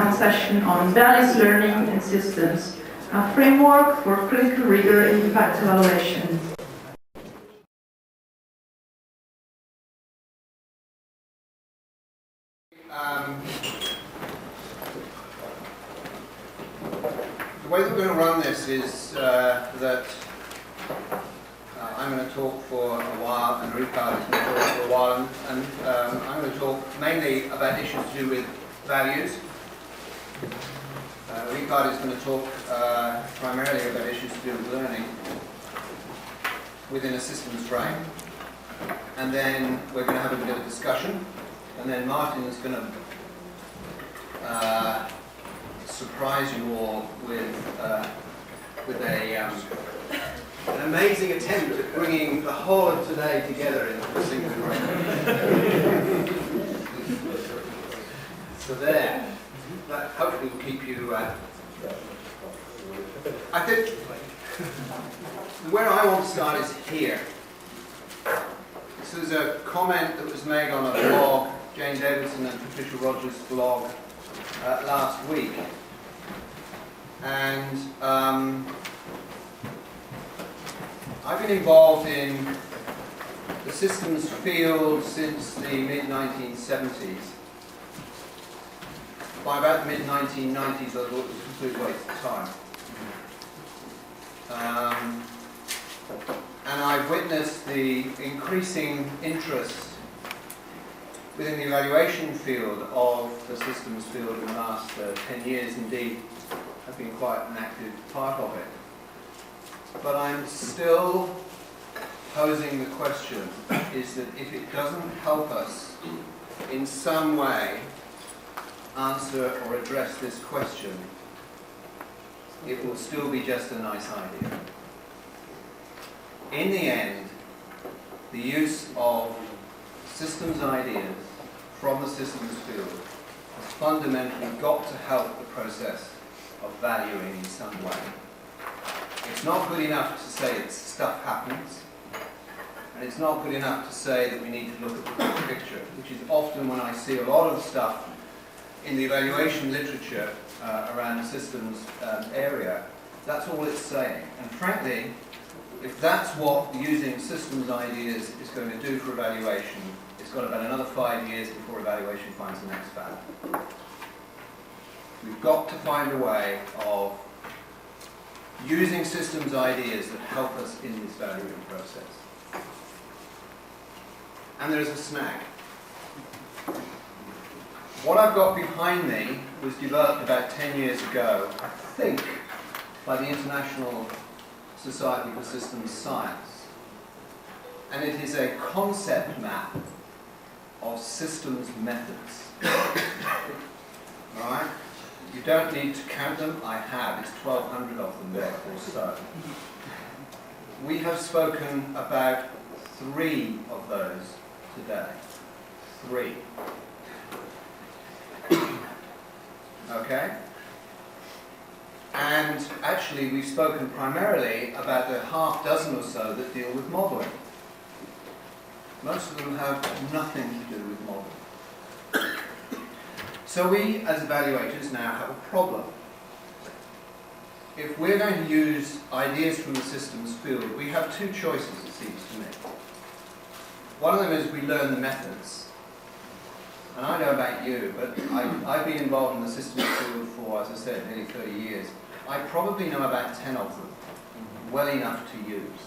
final session on values learning and systems, a framework for critical rigor in impact evaluation. The way that we're going to run this is that I'm going to talk for a while, and Rigour is going to talk for a while, and I'm going to talk mainly about issues to do with values. Rigour is going to talk primarily about issues to do with learning within a systems frame. And then we're going to have a bit of a discussion, and then Martin is going to surprise you all with an amazing attempt at bringing the whole of today together into a single room. So there, that hopefully will keep you. I think where I want to start is here. This is a comment that was made on a blog, Jane Davidson and Patricia Rogers' blog last week. And I've been involved in the systems field since the mid-1970s. By about the mid-1990s, I thought it was a complete waste of time. And I've witnessed the increasing interest within the evaluation field of the systems field in the last 10 years. Indeed, I've been quite an active part of it. But I'm still posing the question, is that if it doesn't help us in some way answer or address this question, it will still be just a nice idea. In the end, the use of systems ideas from the systems field has fundamentally got to help the process of valuing in some way. It's not good enough to say that stuff happens, and it's not good enough to say that we need to look at the big picture, which is often when I see a lot of stuff in the evaluation literature around the systems area, that's all it's saying. And frankly, if that's what using systems ideas is going to do for evaluation, it's got about another 5 years before evaluation finds the next fad. We've got to find a way of using systems ideas that help us in this valuing process. And there's a snag. What I've got behind me was developed about 10 years ago, I think, by the International Society for Systems Science. And it is a concept map of systems methods. All right? You don't need to count them. I have. It's 1,200 of them there or so. We have spoken about 3 of those today. 3. Okay? And actually, we've spoken primarily about the half dozen or so that deal with modelling. Most of them have nothing to do with modelling. So we, as evaluators, now have a problem. If we're going to use ideas from the systems field, we have 2 choices, it seems to me. One of them is we learn the methods. And I know about you, but I've been involved in the systems field for, as I said, nearly 30 years. I probably know about 10 of them, well enough to use,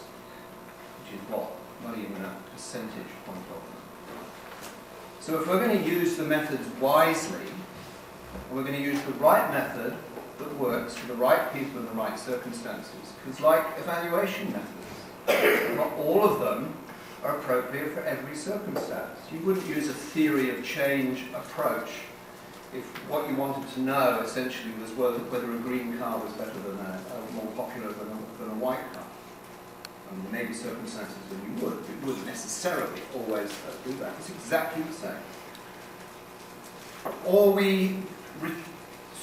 which is what? Not even a percentage point of them. So if we're going to use the methods wisely, and we're going to use the right method that works for the right people in the right circumstances, because like evaluation methods, not all of them are appropriate for every circumstance. You wouldn't use a theory of change approach if what you wanted to know essentially was whether a green car was better than more popular than a white car. I mean, there may be circumstances when you would. It wouldn't necessarily always do that. It's exactly the same. Or we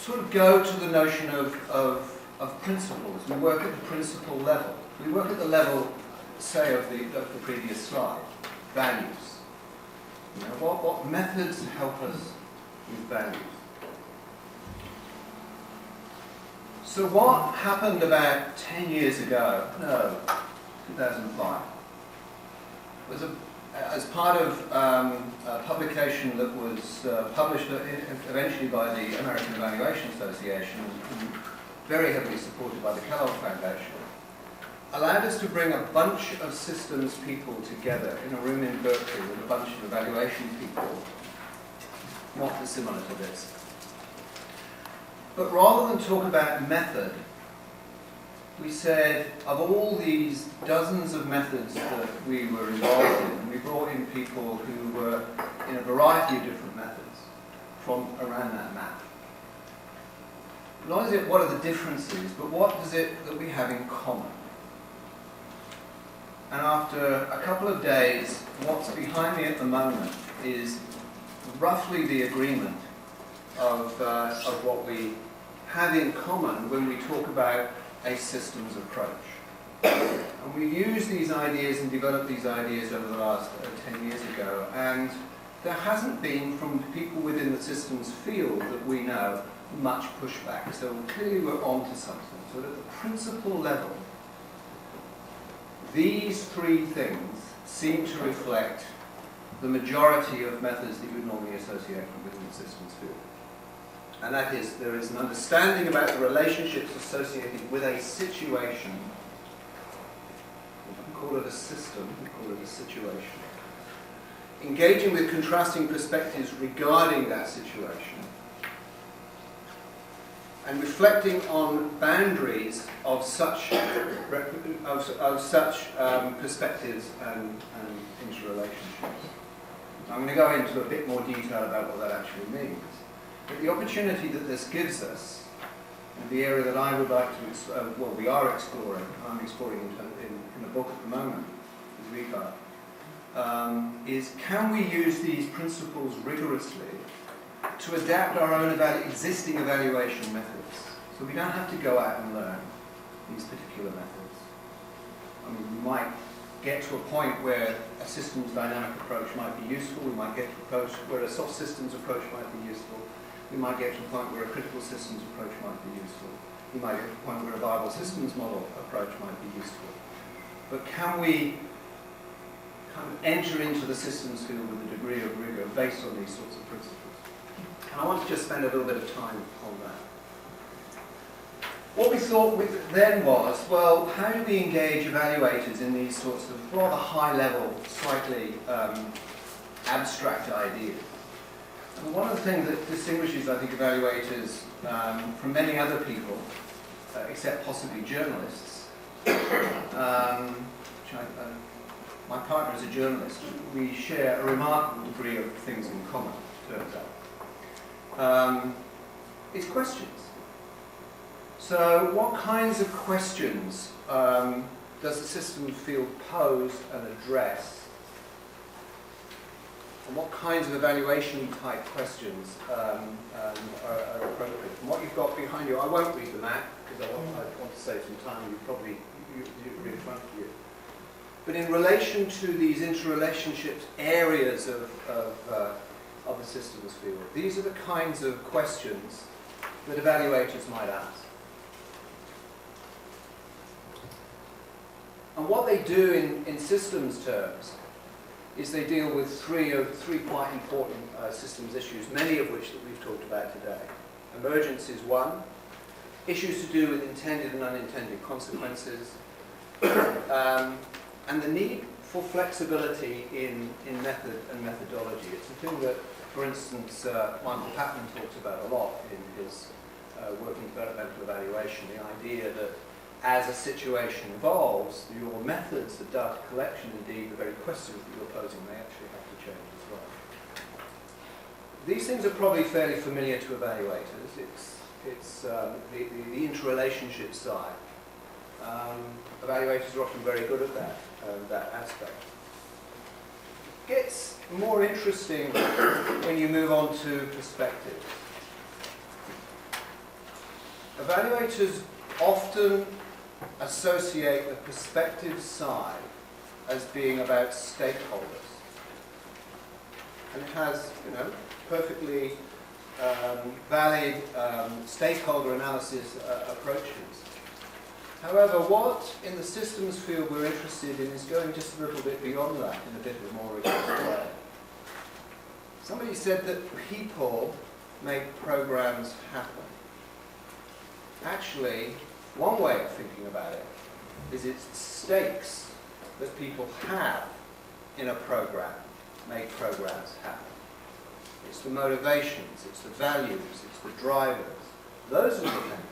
sort of go to the notion of principles. We work at the principle level. We work at the level, say, of the previous slide, values. You know, what methods help us with values? So what happened about 10 years ago, no, 2005, was as part of a publication that was published eventually by the American Evaluation Association, and very heavily supported by the Kellogg Foundation, allowed us to bring a bunch of systems people together in a room in Berkeley with a bunch of evaluation people, not dissimilar to this. But rather than talk about method, we said, of all these dozens of methods that we were involved in, we brought in people who were in a variety of different methods from around that map. Not is it what are the differences, but what is it that we have in common? And after a couple of days, what's behind me at the moment is roughly the agreement of what we have in common when we talk about a systems approach. And we used these ideas and developed these ideas over the last 10 years ago, and there hasn't been, from people within the systems field that we know, much pushback. So clearly we're onto something. So at the principle level, these three things seem to reflect the majority of methods that you would normally associate within the systems field. And that is, there is an understanding about the relationships associated with a situation. We call it a system, we call it a situation. Engaging with contrasting perspectives regarding that situation. And reflecting on boundaries of such perspectives and interrelationships. I'm going to go into a bit more detail about what that actually means. But the opportunity that this gives us, and the area that I would like to, we are exploring, I'm exploring in the book at the moment, with Rigor, is can we use these principles rigorously to adapt our own existing evaluation methods? So we don't have to go out and learn these particular methods. I mean, we might get to a point where a systems dynamic approach might be useful, we might get to a point where a soft systems approach might be useful, we might get to a point where a critical systems approach might be useful, we might get to a point where a viable systems model approach might be useful. But can we kind of enter into the systems field with a degree of rigor based on these sorts of principles? And I want to just spend a little bit of time on that. What we thought then was, well, how do we engage evaluators in these sorts of rather high-level, slightly abstract ideas? And one of the things that distinguishes, I think, evaluators from many other people, except possibly journalists, my partner is a journalist, we share a remarkable degree of things in common, turns out. It's questions. So what kinds of questions does the systems field pose and address? And what kinds of evaluation type questions are appropriate? And what you've got behind you, I won't read the map because I want to save some time, you read in front of you. But in relation to these interrelationships areas of the systems field, these are the kinds of questions that evaluators might ask. And what they do in systems terms is they deal with three quite important systems issues, many of which that we've talked about today. Emergence is one, issues to do with intended and unintended consequences, and the need for flexibility in method and methodology. It's a thing that, for instance, Michael Patman talks about a lot in his work in developmental evaluation, the idea that as a situation evolves, your methods, the data collection, indeed, the very questions that you're posing may actually have to change as well. These things are probably fairly familiar to evaluators. It's the interrelationship side. Evaluators are often very good at that aspect. It gets more interesting when you move on to perspectives. Evaluators often associate the perspective side as being about stakeholders. And it has, perfectly valid stakeholder analysis approaches. However, what in the systems field we're interested in is going just a little bit beyond that in a bit of a more rigorous way. Somebody said that people make programs happen. Actually, one way of thinking about it is it's the stakes that people have in a program make programs happen. It's the motivations, it's the values, it's the drivers. Those are the things.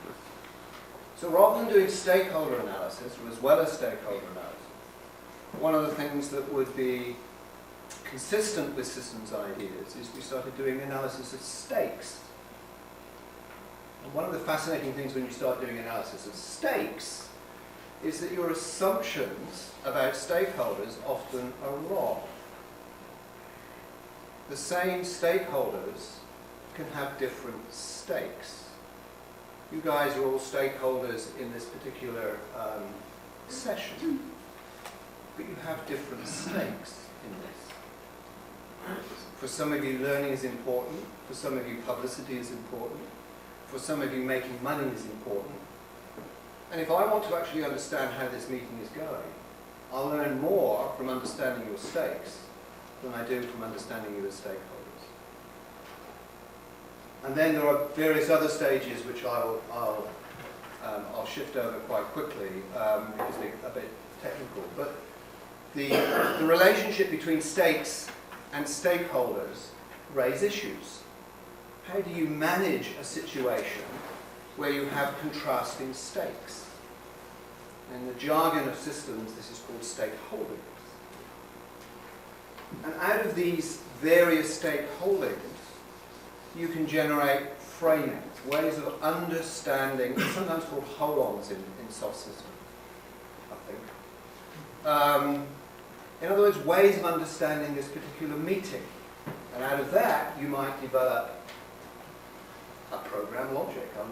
So rather than doing stakeholder analysis, or as well as stakeholder analysis, one of the things that would be consistent with systems ideas is we started doing analysis of stakes. And one of the fascinating things when you start doing analysis of stakes is that your assumptions about stakeholders often are wrong. The same stakeholders can have different stakes. You guys are all stakeholders in this particular session, but you have different stakes in this. For some of you, learning is important. For some of you, publicity is important. For some of you, making money is important. And if I want to actually understand how this meeting is going, I'll learn more from understanding your stakes than I do from understanding you as stakeholders. And then there are various other stages which I'll shift over quite quickly because they're a bit technical. But the relationship between stakes and stakeholders raise issues. How do you manage a situation where you have contrasting stakes? In the jargon of systems, this is called stakeholdings. And out of these various stakeholdings, you can generate framings, ways of understanding, it's sometimes called hold-ons in soft systems, I think. In other words, ways of understanding this particular meeting. And out of that, you might develop a program logic, a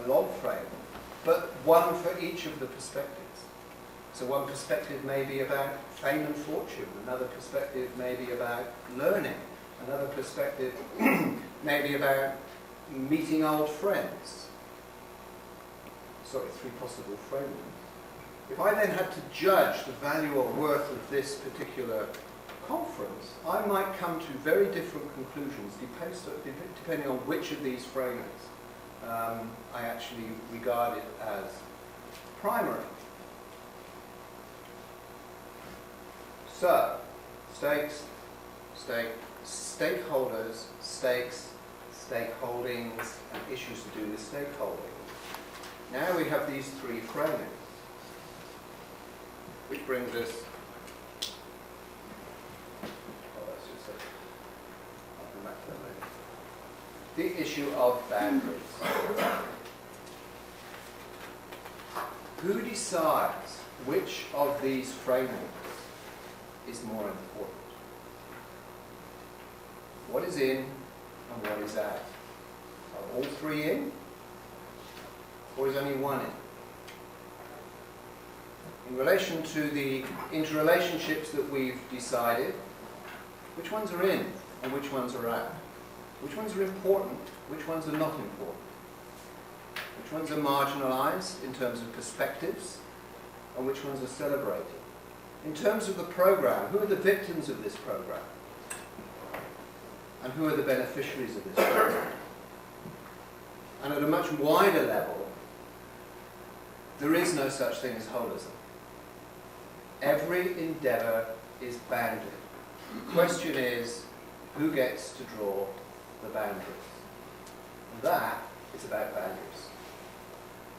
log frame, but one for each of the perspectives. So one perspective may be about fame and fortune, another perspective may be about learning, another perspective may be about meeting old friends. Sorry, 3 possible framings. If I then had to judge the value or worth of this particular conference, I might come to very different conclusions depending on which of these framings I actually regard it as primary. So, stakes, stakeholders, stakes, stakeholdings, and issues to do with stakeholding. Now we have these 3 framings, which brings us. That's just it. I'll come back to that later. The issue of boundaries. Who decides which of these framings is more important? What is in and what is out? Are all 3 in? Or is only 1 in? In relation to the interrelationships that we've decided, which ones are in and which ones are out? Which ones are important? Which ones are not important? Which ones are marginalized in terms of perspectives? And which ones are celebrated? In terms of the program, who are the victims of this program? And who are the beneficiaries of this program? And at a much wider level, there is no such thing as holism. Every endeavor is bounded. The question is, who gets to draw the boundaries? And that is about boundaries.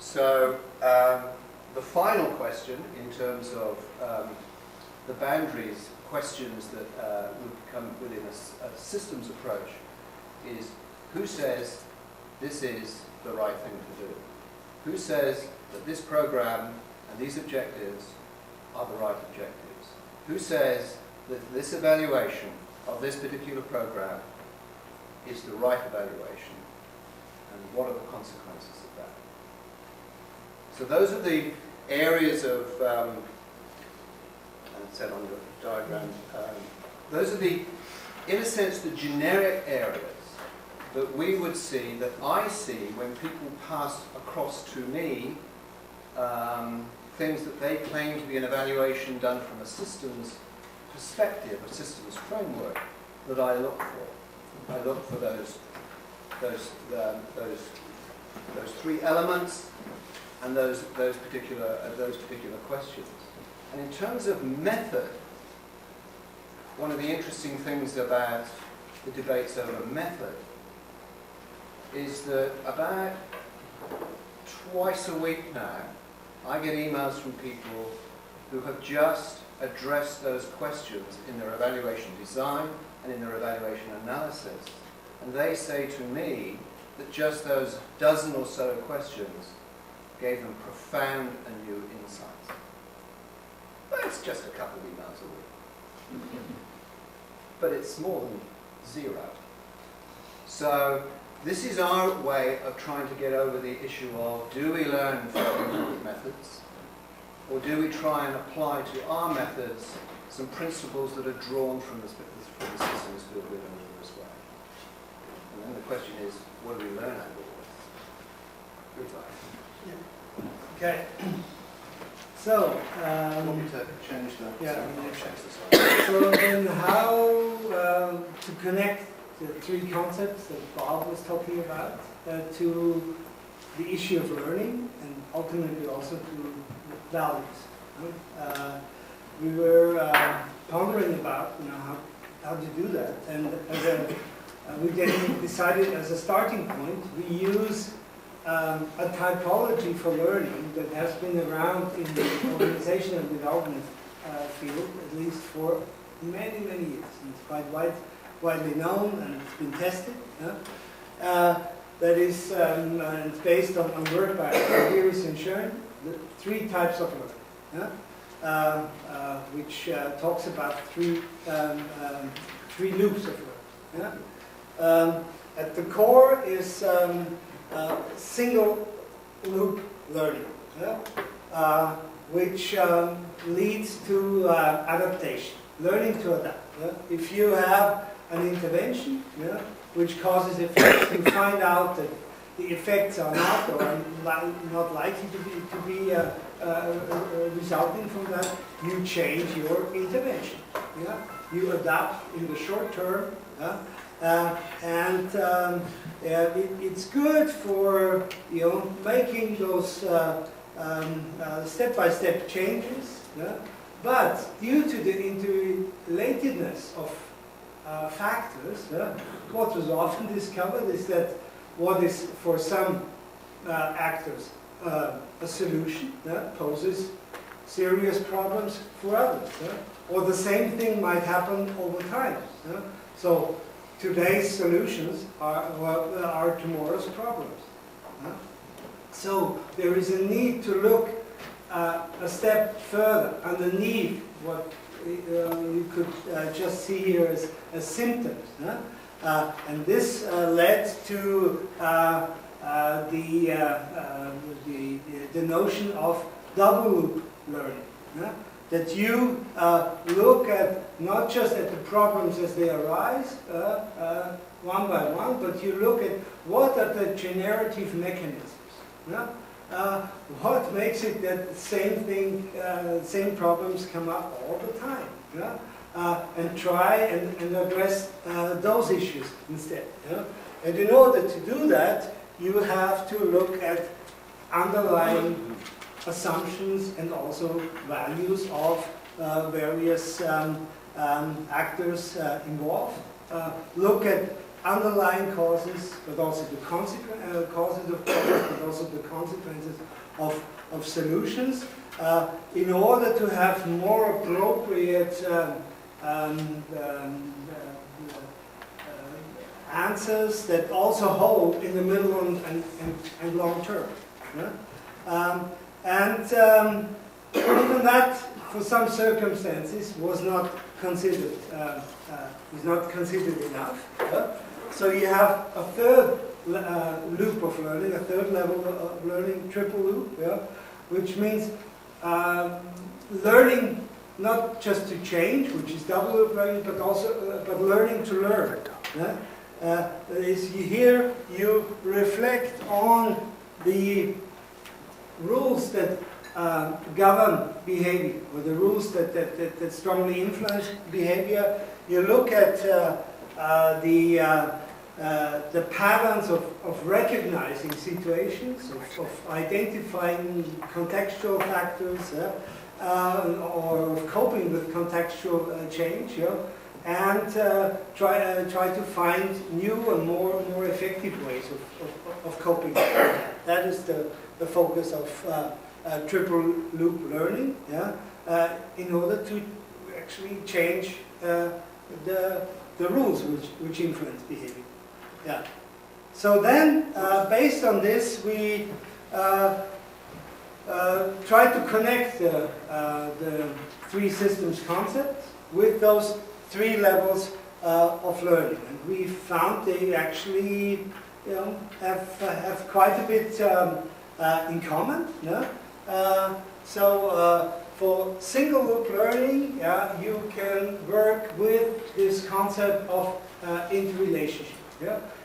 So, the final question in terms of the boundaries questions that would come within a systems approach is, who says this is the right thing to do? Who says that this program and these objectives are the right objectives? Who says that this evaluation of this particular program is the right evaluation? And what are the consequences of that? So those are the areas of, and it's said on the diagram, those are the, in a sense, the generic areas that we would see, that I see when people pass across to me things that they claim to be an evaluation done from a systems perspective, a systems framework, that I look for. I look for those three elements and those particular questions. And in terms of method, one of the interesting things about the debates over method is that about twice a week now, I get emails from people who have just addressed those questions in their evaluation design and in their evaluation analysis. And they say to me that just those dozen or so questions gave them profound and new insights. But it's just a couple of emails a week. But it's more than zero. So this is our way of trying to get over the issue of, do we learn from methods, or do we try and apply to our methods some principles that are drawn from the systems field within as well? And then the question is, what do we learn out of all this? Goodbye. Okay. So, want me to change the yeah, so then how to connect the three concepts that Bob was talking about to the issue of learning and ultimately also to values. We were pondering about how to do that, and we then decided as a starting point we use a typology for learning that has been around in the organizational development field at least for many years. It's quite widely known and it's been tested. That is it's based on work by Rigour and Schön, the three types of learning, which talks about three loops of learning. At the core is single loop learning, which leads to adaptation, learning to adapt. If you have an intervention which causes effects, you find out that the effects are not or are not likely to be resulting from that, you change your intervention. You adapt in the short term. It's good for making those step-by-step changes, but due to the interrelatedness of factors, what was often discovered is that what is for some actors a solution poses serious problems for others, or the same thing might happen over time. So today's solutions are tomorrow's problems. So there is a need to look a step further underneath what you could just see here as symptoms. And this led to the notion of double loop learning. That you look at not just at the problems as they arise one by one, but you look at what are the generative mechanisms. What makes it that the same problems come up all the time? And try and address those issues instead. And in order to do that, you have to look at underlying assumptions and also values of various actors involved. Look at underlying causes, but also the causes of problems, but also the consequences of solutions, in order to have more appropriate answers that also hold in the middle and long term. Even that, for some circumstances, was not considered. Is not considered enough. So you have a third loop of learning, a third level of learning, triple loop, which means learning not just to change, which is double loop learning, but also learning to learn. is here you reflect on the rules that govern behavior, or the rules that strongly influence behavior. You look at the patterns of recognizing situations, of identifying contextual factors, or of coping with contextual change, and try to find new and more effective ways of coping. That is the focus of triple loop learning, in order to actually change the rules which influence behavior. Yeah. So then, based on this, we try to connect the three systems concepts with those three levels of learning, and we found they actually, have quite a bit in common. So for single loop learning, you can work with this concept of interrelationship.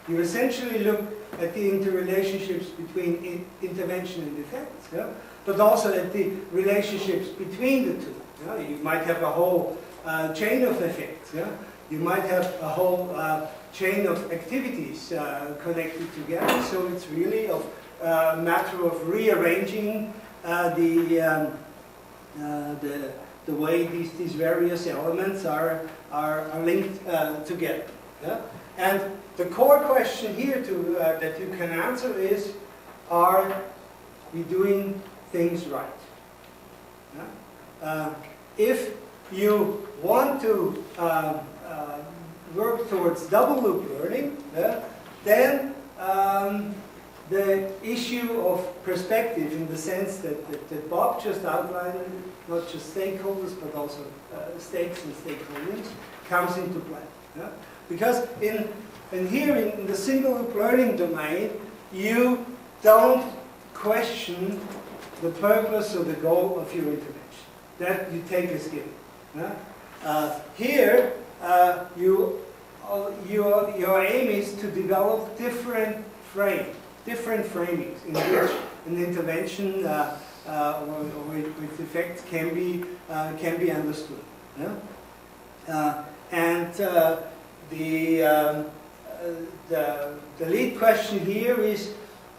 You essentially look at the interrelationships between intervention and effects, but also at the relationships between the two. You might have a whole chain of effects. You might have a whole chain of activities connected together. So it's really a matter of rearranging the way these various elements are linked together. And the core question here that you can answer is, are we doing things right? If you want to work towards double loop learning, then the issue of perspective, in the sense that Bob just outlined, not just stakeholders but also stakes and stakeholders, comes into play. Because in the single loop learning domain, you don't question the purpose or the goal of your intervention. That you take as given. Here, your aim is to develop different framings in which an intervention or its effects can be understood. And the lead question here is,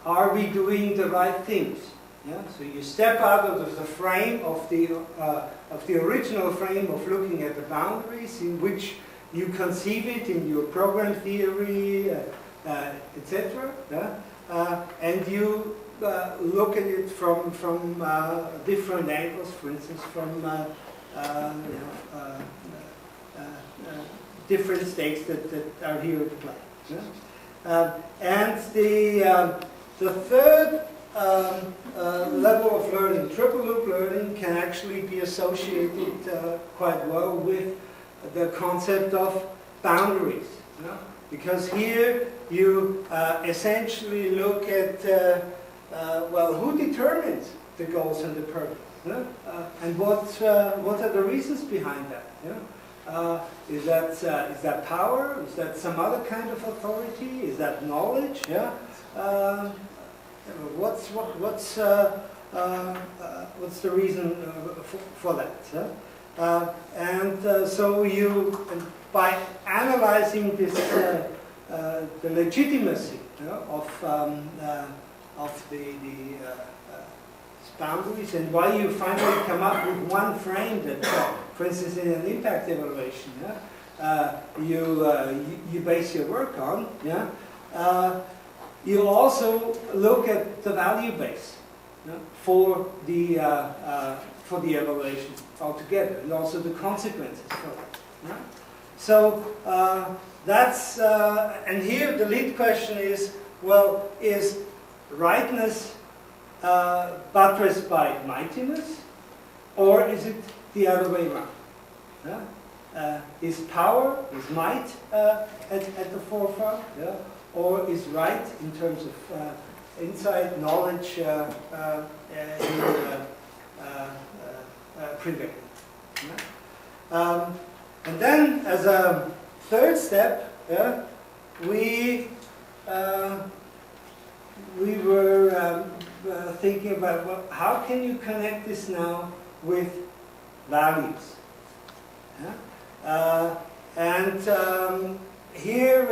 are we doing the right things? So you step out of the frame of the original frame of looking at the boundaries in which you conceive it in your program theory, etc. And you look at it from different angles, for instance, from different stakes that are here at play. And the third level of learning, triple loop learning, can actually be associated quite well with the concept of boundaries. Because here you essentially look at, who determines the goals and the purpose? And what are the reasons behind that? Is that power? Is that some other kind of authority? Is that knowledge? What's the reason for that? So you, by analyzing this, the legitimacy of the boundaries, and why you finally come up with one frame that, for instance, in an impact evaluation, you base your work on. You also look at the value base for the evaluation altogether, and also the consequences for that. So that's and here the lead question is: well, is rightness buttressed by mightiness, or is it the other way around? Is power, is might at the forefront? Or is right in terms of insight, knowledge, prevailing? And then, as a third step, we were thinking about, well, how can you connect this now with values? Yeah? Here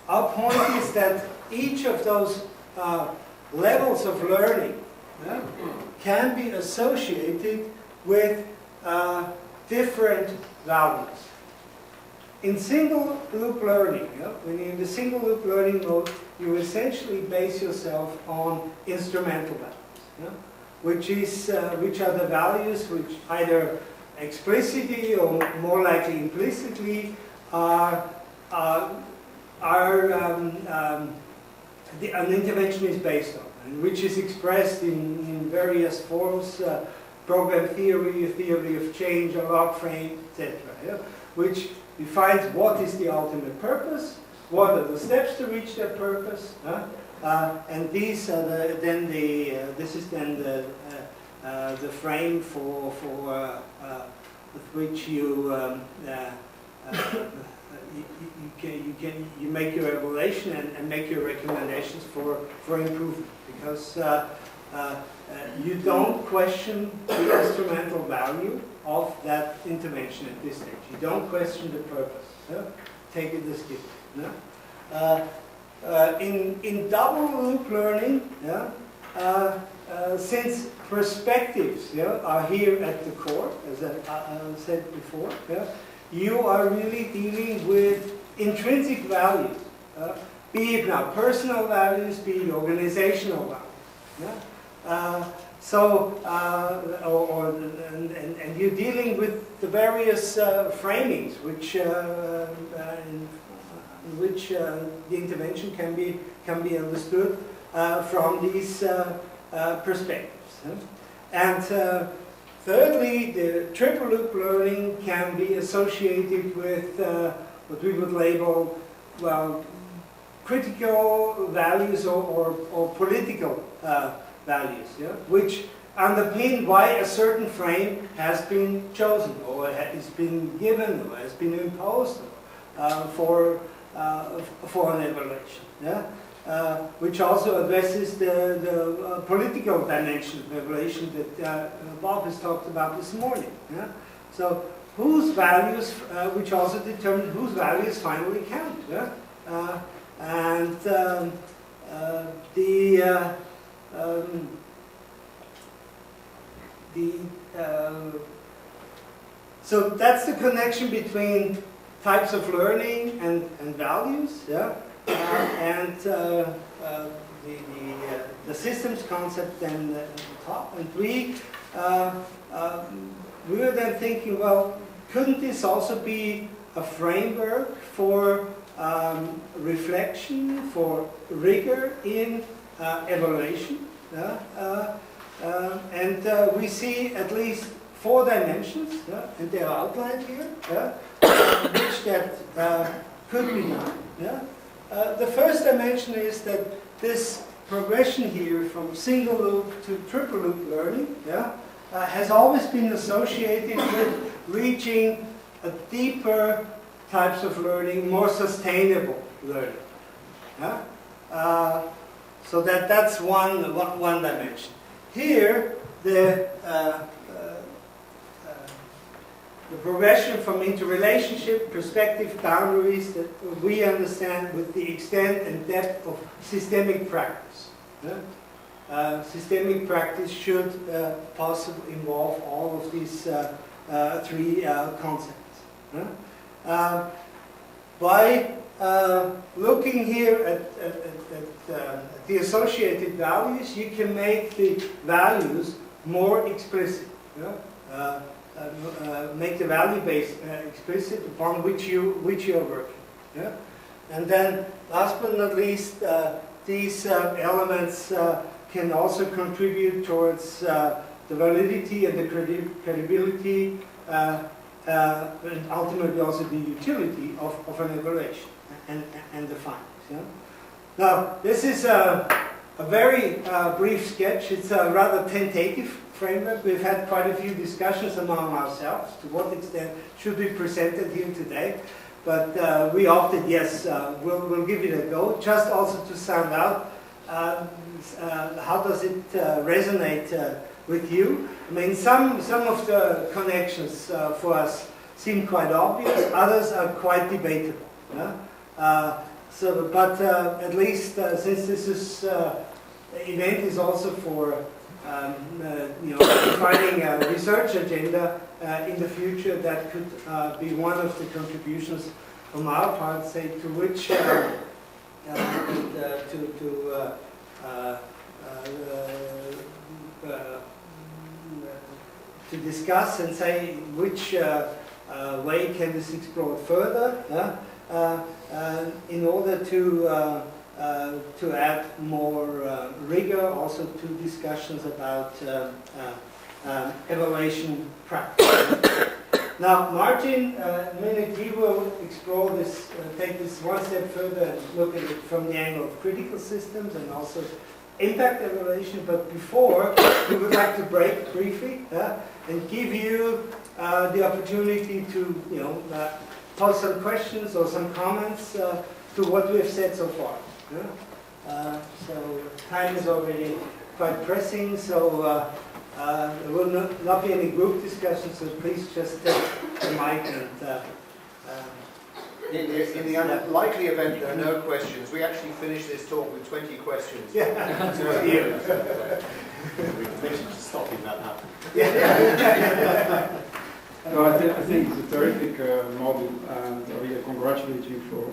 our point is that each of those levels of learning can be associated with different values. In single loop learning, when you're in the single loop learning mode, you essentially base yourself on instrumental values, which are the values which either explicitly or more likely implicitly an intervention is based on, and which is expressed in various forms, program theory, theory of change, a log frame, etc., which defines what is the ultimate purpose, what are the steps to reach that purpose, and these are this is then the frame for with which you you make your evaluation and make your recommendations for improvement, because you don't question the instrumental value of that intervention at this stage. You don't question the purpose. Take it as given. In double loop learning, since perspectives are here at the core, as I said before, you are really dealing with intrinsic values, be it now personal values, be it organizational values. And you're dealing with the various framings which in which the intervention can be understood from these perspectives. And thirdly, the triple loop learning can be associated with what we would label, well, critical values or political values, which underpin why a certain frame has been chosen or has been given or has been imposed for an evaluation. Which also addresses the political dimension of evaluation that Bob has talked about this morning. So whose values, which also determine whose values finally count. So that's the connection between types of learning and values. The systems concept then at the top, and we were then thinking, well, couldn't this also be a framework for reflection, for rigor in evaluation? We see at least 4 dimensions, and they are outlined here, which that could be done. The first dimension is that this progression here from single loop to triple loop learning has always been associated with reaching a deeper types of learning, more sustainable learning. So that's one dimension. Here, the progression from interrelationship, perspective, boundaries that we understand with the extent and depth of systemic practice. Systemic practice should possibly involve all of these 3 concepts. By looking here at the associated values, you can make the values more explicit. Make the value base explicit upon which you are working. And then, last but not least, these elements can also contribute towards the validity and the credibility, and ultimately also the utility of an evaluation and the findings. Now, this is a very brief sketch. It's a rather tentative framework. We've had quite a few discussions among ourselves to what extent should be presented here today. but we opted, yes, we'll give it a go, just also to sound out how does it resonate with you. I mean, some of the connections for us seem quite obvious, others are quite debatable. But at least since this is event is also for defining a research agenda in the future, that could be one of the contributions from our part, say, to which to discuss and say which way can this explore further in order to add more rigor also to discussions about evaluation practice. Now, Martin, he will explore this, take this one step further and look at it from the angle of critical systems and also impact evaluation. But before, we would like to break briefly and give you the opportunity to, pose some questions or some comments to what we have said so far. So time is already quite pressing, so there will not be any group discussion, so please just take the mic and... in the unlikely event there are no questions, we actually finish this talk with 20 questions. Yeah. We can stop in that happen. Yeah. No, I think it's a terrific model, and I really congratulate you for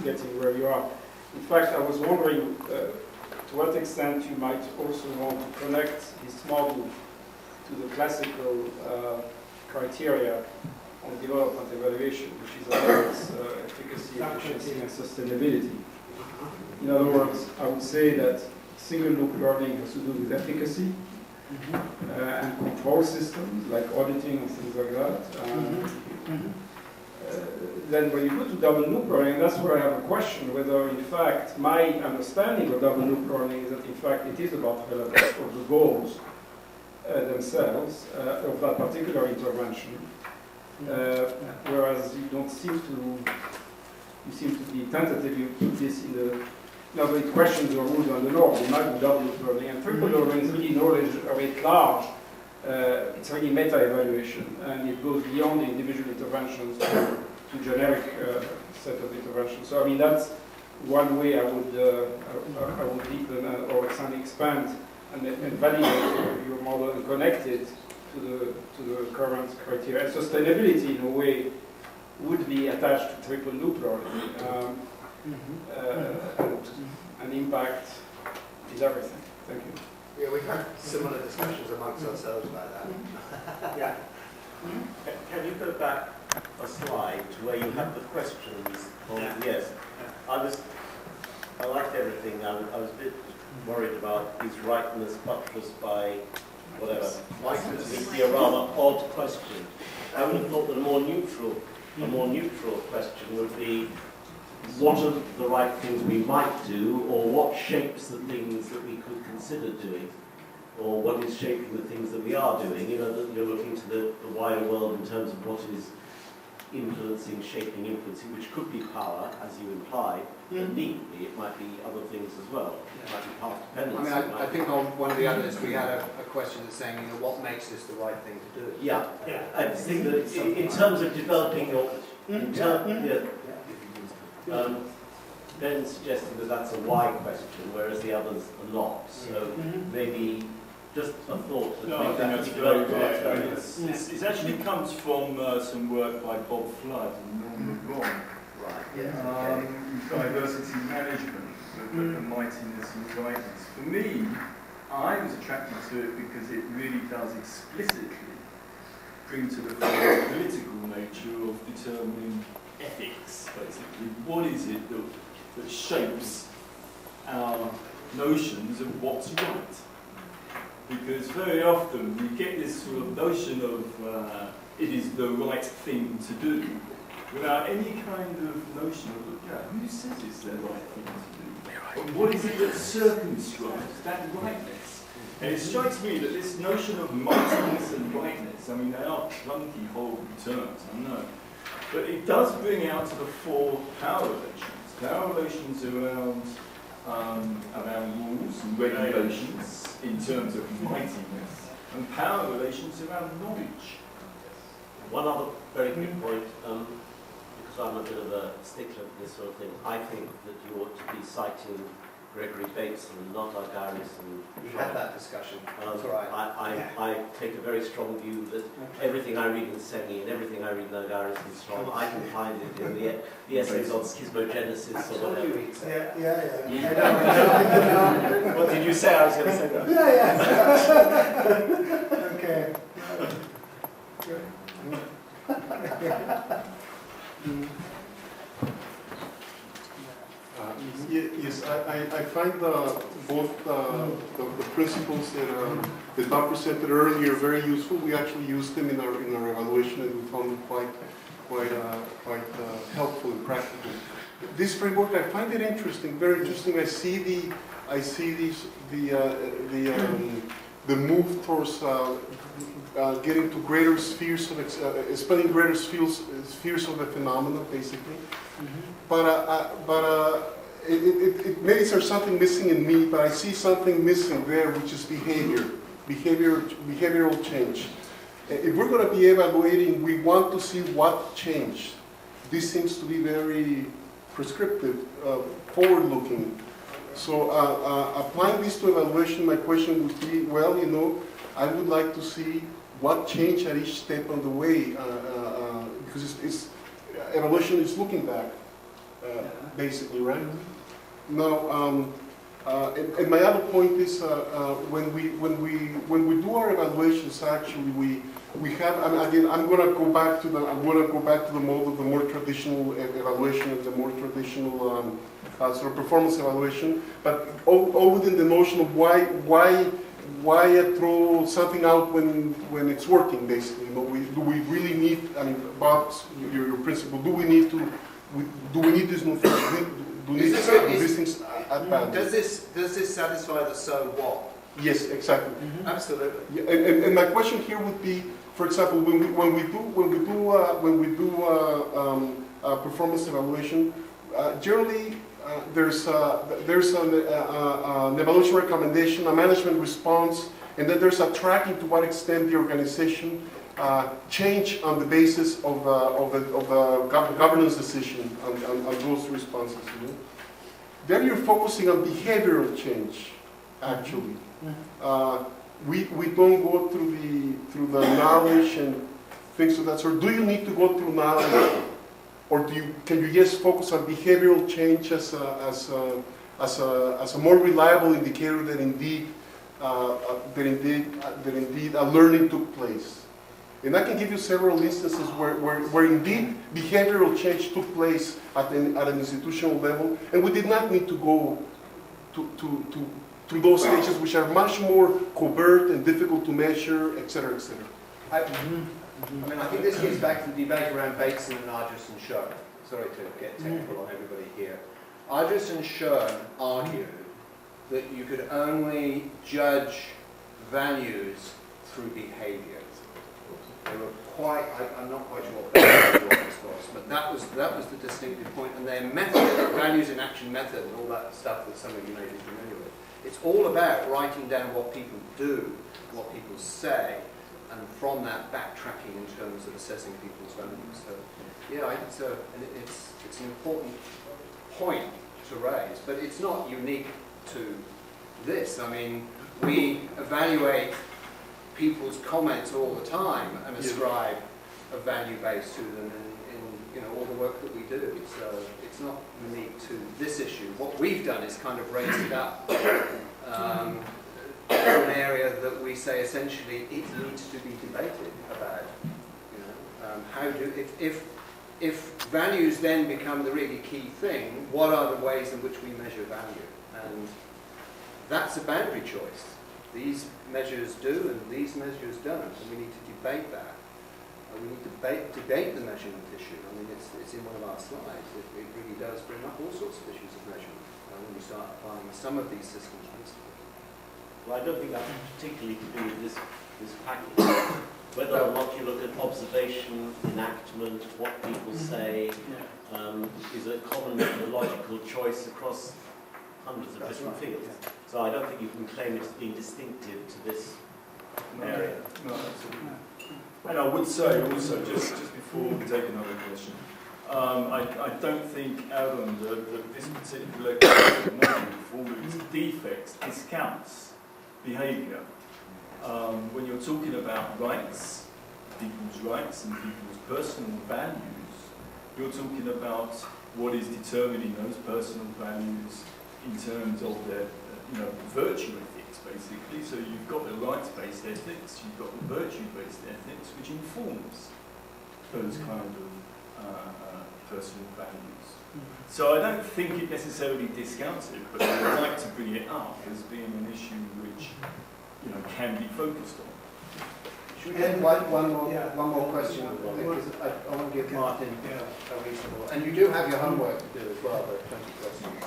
getting where you are. In fact, I was wondering to what extent you might also want to connect this model to the classical criteria on development evaluation, which is about efficacy, efficiency, and sustainability. In other words, I would say that single loop learning has to do with efficacy and control systems like auditing and things like that. Then when you go to double loop learning, that's where I have a question whether in fact my understanding of double loop learning is that in fact it is about relevance of the goals themselves of that particular intervention, whereas you don't seem to, you seem to be tentative, you put this in the, now it questions the rules and the norm. You might do double loop learning, and triple learning is really knowledge of it large. It's really meta-evaluation, and it goes beyond the individual interventions to generic set of interventions. So I mean that's one way I would deepen or expand and validate your model and connect it to the current criteria. And sustainability, in a way, would be attached to triple loop learning, and impact is everything. Thank you. Yeah, we've had similar discussions amongst ourselves about that. Yeah. Can you go back a slide to where you have the questions? Yes. I liked everything. I was a bit worried about his rightness buttressed by whatever. It would be a rather odd question. I would have thought that a more neutral question would be, what are the right things we might do, or what shapes the things that we could consider doing, or what is shaping the things that we are doing? You know, that you're looking to the wider world in terms of what is influencing, influencing, which could be power, as you implied, but neatly it might be other things as well. It might be path dependency. I mean, I think on one of the others we had a question that's saying, what makes this the right thing to do? Yeah. I think that in terms of developing your... Ben suggested that that's a why question, whereas the others are not. So maybe just a thought that No, I think that's very right. I mean, it actually comes from some work by Bob Flood and Norman Braun. Right. Yeah. Diversity management, the mightiness and rightness. For me, I was attracted to it because it really does explicitly bring to the fore the political nature of determining ethics, basically. What is it that shapes our notions of what's right? Because very often we get this sort of notion of it is the right thing to do, without any kind of notion of, who says it's the right thing to do? And what is it that circumscribes that rightness? And it strikes me that this notion of mightiness and rightness, I mean, they are clunky, horrible terms, I know. But it does bring out to the fore power relations. Power relations around rules and regulations in terms of mightiness, and power relations around knowledge. One other very quick point, because I'm a bit of a stickler for this sort of thing, I think that you ought to be citing Gregory Bateson and not Algaris and We had that discussion. That's all right. I take a very strong view that everything I read in Semi and everything I read in Algaris is from, I can find it in the essays on schismogenesis or whatever. Yeah. What did you say? I was going to say that. Yeah. Okay. Yes, I find both the principles that Bob presented earlier very useful. We actually used them in our evaluation, and we found them quite helpful and practical. This framework, I find it interesting, very interesting. I see the move towards getting to greater spheres of expanding greater spheres of the phenomena, basically. But maybe there's something missing in me, but I see something missing there, which is behavioral change. If we're going to be evaluating, we want to see what changed. This seems to be very prescriptive, forward-looking. So applying this to evaluation, my question would be, well, I would like to see what changed at each step on the way, because evaluation is looking back, basically, right? Now, and my other point is when we do our evaluations, actually we have. Again, I'm going to go back to the model of the more traditional evaluation and the more traditional sort of performance evaluation, but all within the notion of why throw something out when it's working, basically. Do we really need? Bob's your principle. Do we need this new thing? Do we need these things at bad? Does this satisfy the so what? Yes, exactly. Mm-hmm. Absolutely. Yeah, and my question here would be, for example, when we do performance evaluation, generally there's an evaluation recommendation, a management response, and then there's a tracking to what extent the organization change on the basis of the governance decision on those responses. Then you're focusing on behavioral change, actually. We don't go through the knowledge and things of that sort. Do you need to go through knowledge, or can you just focus on behavioral change as a more reliable indicator that indeed a learning took place? And I can give you several instances where indeed behavioral change took place at an institutional level, and we did not need to go to those stages which are much more covert and difficult to measure, et cetera, et cetera. I think this gets back to the debate around Bateson and Ardress and Schoen. Sorry to get technical on everybody here. Ardress and Schoen argue that you could only judge values through behavior. They were I'm not quite sure what this was, but that was the distinctive point. And their method, values in action method, and all that stuff that some of you may be familiar with, it's all about writing down what people do, what people say, and from that backtracking in terms of assessing people's values. So, yeah, it's an important point to raise, but it's not unique to this. I mean, we evaluate people's comments all the time and ascribe a value base to them in all the work that we do. So it's not unique to this issue. What we've done is kind of raised it up to an area that we say essentially it needs to be debated about. If values then become the really key thing, what are the ways in which we measure value? And that's a boundary choice. These measures do and these measures don't, and we need to debate that. We need to debate the measurement issue. I mean, it's in one of our slides. It really does bring up all sorts of issues of measurement when you start applying some of these systems principles. Well, I don't think that's particularly to do with this package. whether or not you look at observation, enactment, what people say, is a common methodological choice across hundreds of different fields. So I don't think you can claim it as being distinctive to this area. No, absolutely. And I would say also, just before we take another question, I don't think, Adam, that this particular model, for all its defects, discounts behaviour. When you're talking about rights, people's rights and people's personal values, you're talking about what is determining those personal values in terms of their, virtue ethics, basically. So you've got the rights-based ethics, you've got the virtue-based ethics, which informs those kind of personal values. So I don't think it necessarily discounts it, but I would like to bring it up as being an issue which, can be focused on. Should we get one more question? Because I want to give Martin a reasonable, and you do have your homework to do as well, but 20 questions.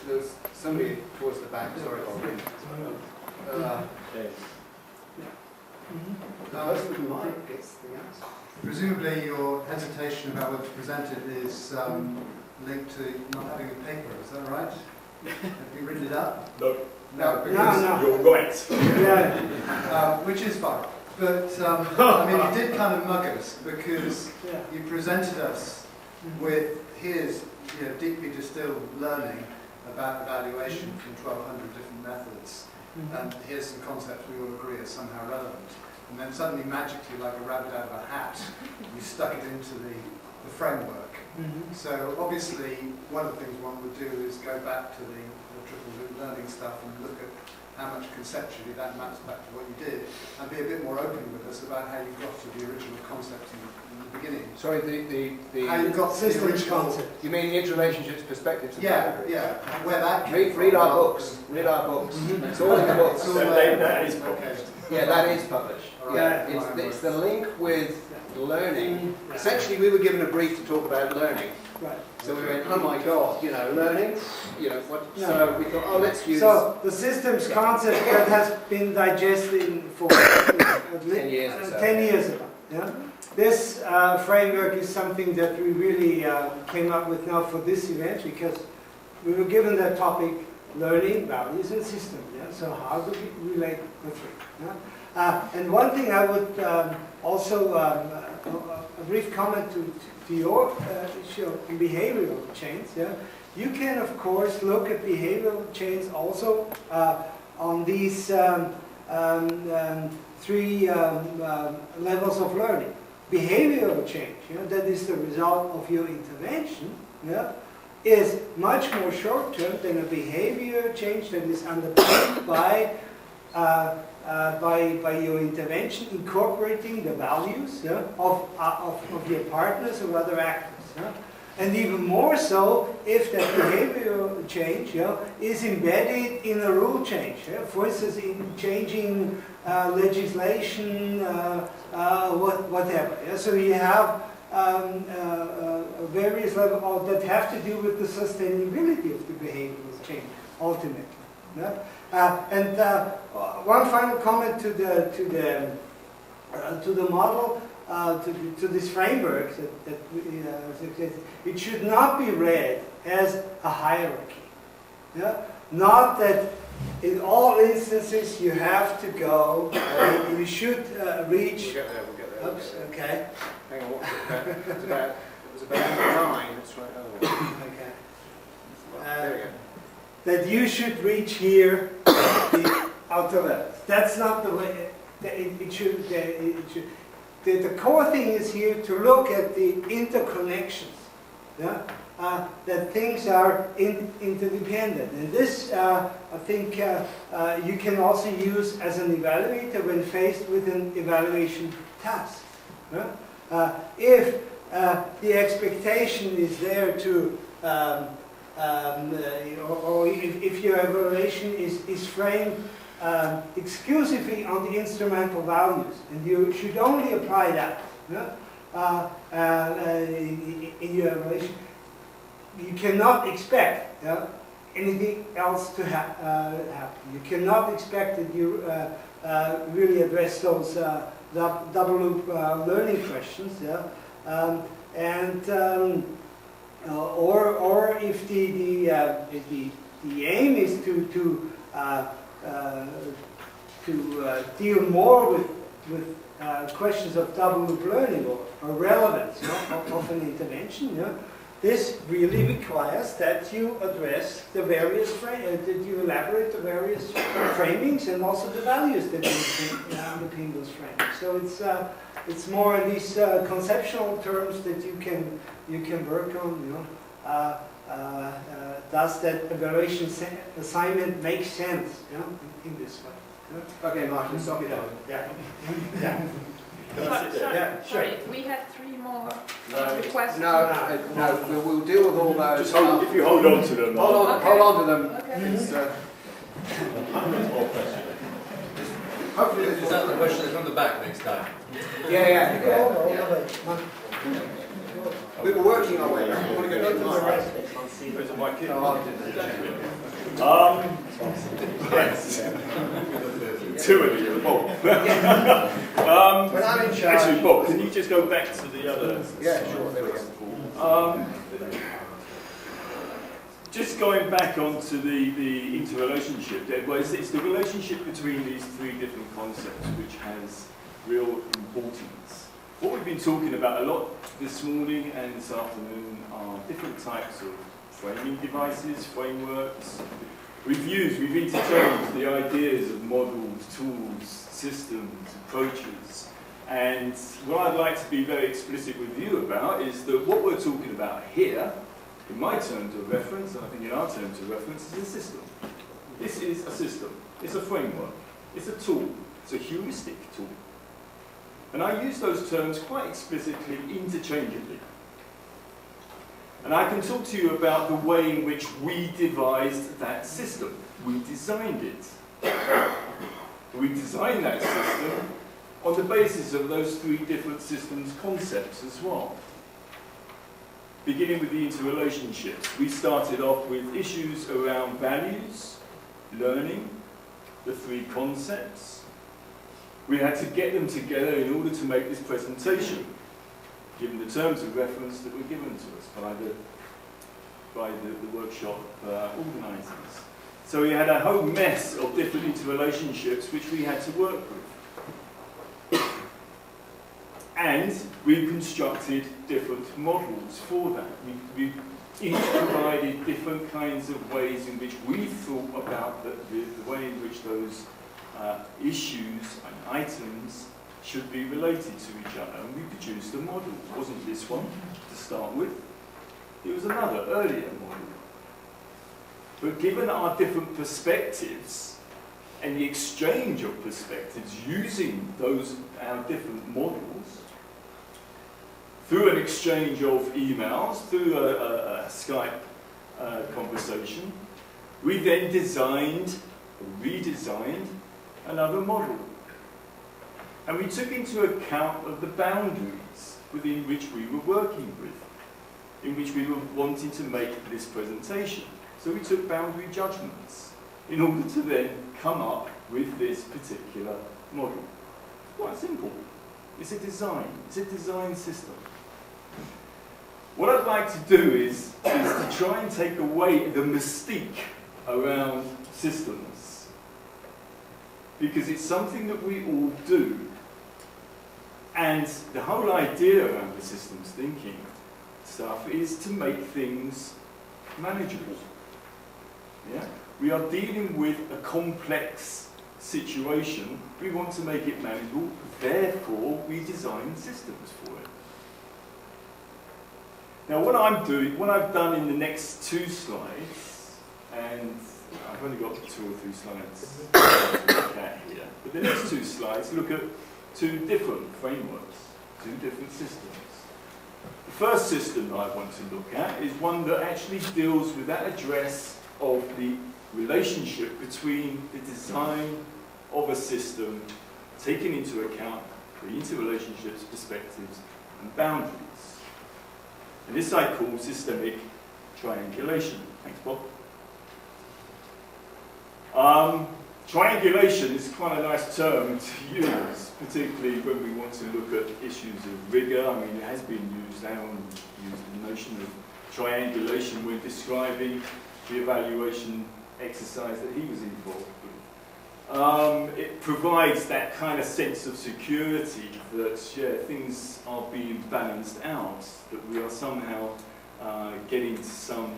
There's somebody towards the back, sorry. Presumably your hesitation about whether to present it is linked to not having a paper, is that right? Have you written it up? No. No, because you're right. Which is fine. But you did kind of mug us because you presented us with here's deeply distilled learning about evaluation from 1,200 different methods, and here's some concepts we all agree are somehow relevant. And then suddenly, magically, like a rabbit out of a hat, you stuck it into the framework. So obviously, one of the things one would do is go back to the triple loop learning stuff and look at how much conceptually that maps back to what you did, and be a bit more open with us about how you got to the original concept in the beginning. Sorry, how you got to the original concept. You mean the interrelationships perspectives? Yeah. Where that came from. Read our books. Read our books. It's all in the books. That is published. Yeah, that is published. Right. It's the link with learning. Essentially, we were given a brief to talk about learning. Right. So we went, oh my God, learning. What? No. So we thought, let's use. So the systems concept that has been digested for 10 years or so. 10 years ago. Yeah. This framework is something that we really came up with now for this event because we were given that topic, learning, values, and systems. Yeah. So how do we relate the three? Yeah. And one thing I would also a brief comment to your issue on behavioral change. Yeah, you can of course look at behavioral change also on these three levels of learning. Behavioral change, that is the result of your intervention, is much more short-term than a behavior change that is underpinned by your intervention, incorporating the values of your partners or other actors. And even more so if that behavioral change is embedded in a rule change. For instance, in changing legislation, whatever. So you have various levels that have to do with the sustainability of the behavioral change, ultimately. And one final comment to the model, to this framework that it should not be read as a hierarchy. Not that in all instances you have to go, you should reach. We'll get there. Oops, okay. Hang on, it was about 9. That's right. Oh. Okay. There we go. That you should reach here, the outer levels. That's not the way it should. The core thing is here to look at the interconnections. That things are interdependent, and this I think you can also use as an evaluator when faced with an evaluation task. If the expectation is there to or if your evaluation is framed exclusively on the instrumental values, and you should only apply that in your evaluation, you cannot expect anything else to happen. You cannot expect that you really address those double loop learning questions, yeah, or if the aim is to deal more with questions of double loop learning or relevance, you know, of an intervention, you know, this really requires that you address the various that you elaborate the various framings and also the values that underpin those framings. So it's more in these conceptual terms that you can work on. You know, does that evaluation assignment make sense? You know, in this way. Okay, Martin, stop it down. Yeah. Yeah. Sorry, we have 3 more requests. No, we'll deal with all those. Just hold, if you hold on to them. Hold on to them. Okay. It's, More questions. hopefully, Is that the question that's on the back next time? yeah. We were working our way. I want to go to the right. Those are my kids. Yes. 2 of you. Bob. When I'm in charge. Actually, Bob, can you just go back to the other? Yeah, sure. There we go. Just going back onto the interrelationship, well, it's the relationship between these 3 different concepts which has real importance. What we've been talking about a lot this morning and this afternoon are different types of framing devices, frameworks. We've interchanged the ideas of models, tools, systems, approaches. And what I'd like to be very explicit with you about is that what we're talking about here, in my terms of reference, and I think in our terms of reference, is a system. This is a system. It's a framework. It's a tool. It's a heuristic tool. And I use those terms quite explicitly, interchangeably. And I can talk to you about the way in which we devised that system. We designed it. We designed that system on the basis of those 3 different systems concepts as well. Beginning with the interrelationships, we started off with issues around values, learning, the 3 concepts. We had to get them together in order to make this presentation, given the terms of reference that were given to us by the workshop organisers. So we had a whole mess of different interrelationships which we had to work with. And we constructed different models for that. We each provided different kinds of ways in which we thought about the way in which those issues and items should be related to each other, and we produced a model. It wasn't this one to start with, it was another earlier model. But given our different perspectives and the exchange of perspectives using our different models, through an exchange of emails, through a Skype conversation, we then redesigned another model. And we took into account of the boundaries within which we were working with, in which we were wanting to make this presentation. So we took boundary judgments in order to then come up with this particular model. Quite simple. It's a design system. What I'd like to do is to try and take away the mystique around systems, because it's something that we all do. And the whole idea around the systems thinking stuff is to make things manageable. Yeah? We are dealing with a complex situation. We want to make it manageable, therefore we design systems for it. Now what I've done in the next 2 slides, and I've only got 2 or 3 slides here, but the next 2 slides look at 2 different frameworks, 2 different systems. The first system that I want to look at is one that actually deals with that address of the relationship between the design of a system, taking into account the interrelationships, perspectives, and boundaries. And this I call systemic triangulation. Thanks, Bob. Triangulation is quite a nice term to use, particularly when we want to look at issues of rigor. I mean, it has been used, Aaron used the notion of triangulation when describing the evaluation exercise that he was involved with. It provides that kind of sense of security that, things are being balanced out, that we are somehow getting to some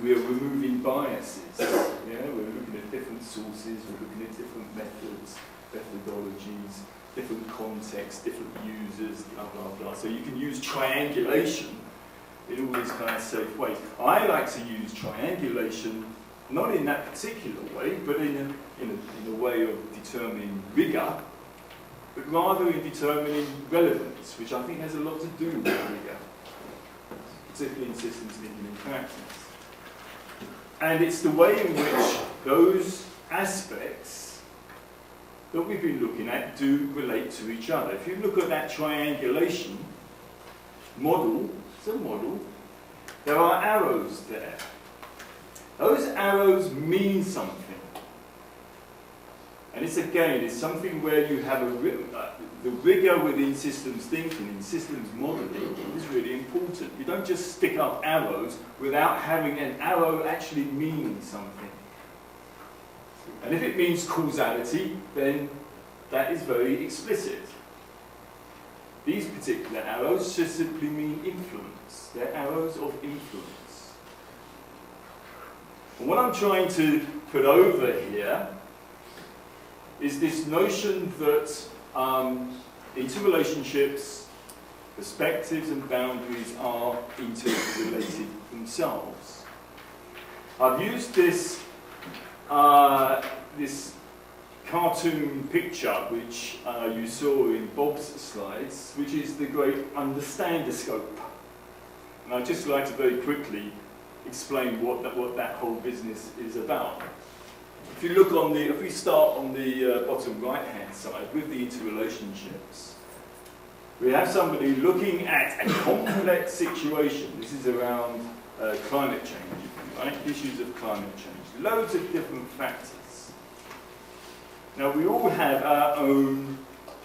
we are removing biases. Yeah, we're looking at different sources, we're looking at different methods, methodologies, different contexts, different users, blah, blah, blah. So you can use triangulation in all these kind of safe ways. I like to use triangulation not in that particular way, but in a way of determining rigor, but rather in determining relevance, which I think has a lot to do with rigor, particularly in systems thinking and practice. And it's the way in which those aspects that we've been looking at do relate to each other. If you look at that triangulation model, it's a model, there are arrows there. Those arrows mean something. And it's something where you have the rigor within systems thinking and systems modeling is really important. You don't just stick up arrows without having an arrow actually meaning something. And if it means causality, then that is very explicit. These particular arrows just simply mean influence. They're arrows of influence. And what I'm trying to put over here is this notion that interrelationships, perspectives and boundaries are interrelated themselves. I've used this this cartoon picture which you saw in Bob's slides, which is the great understandoscope. And I'd just like to very quickly explain what that whole business is about. If you look if we start on the bottom right-hand side with the interrelationships, we have somebody looking at a complex situation. This is around climate change, right? Issues of climate change. Loads of different factors. Now, we all have our own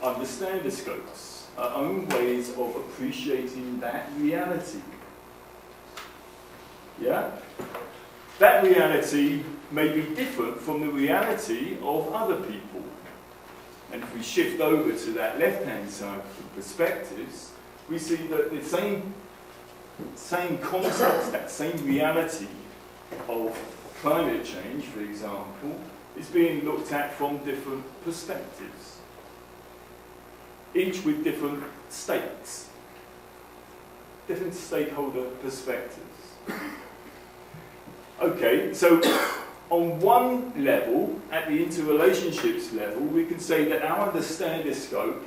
understandoscopes, our own ways of appreciating that reality. Yeah? That reality may be different from the reality of other people. And if we shift over to that left-hand side of perspectives, we see that the same concept, that same reality of climate change, for example, is being looked at from different perspectives, each with different stakes, different stakeholder perspectives. Okay, so on one level, at the interrelationships level, we can say that our understandoscope,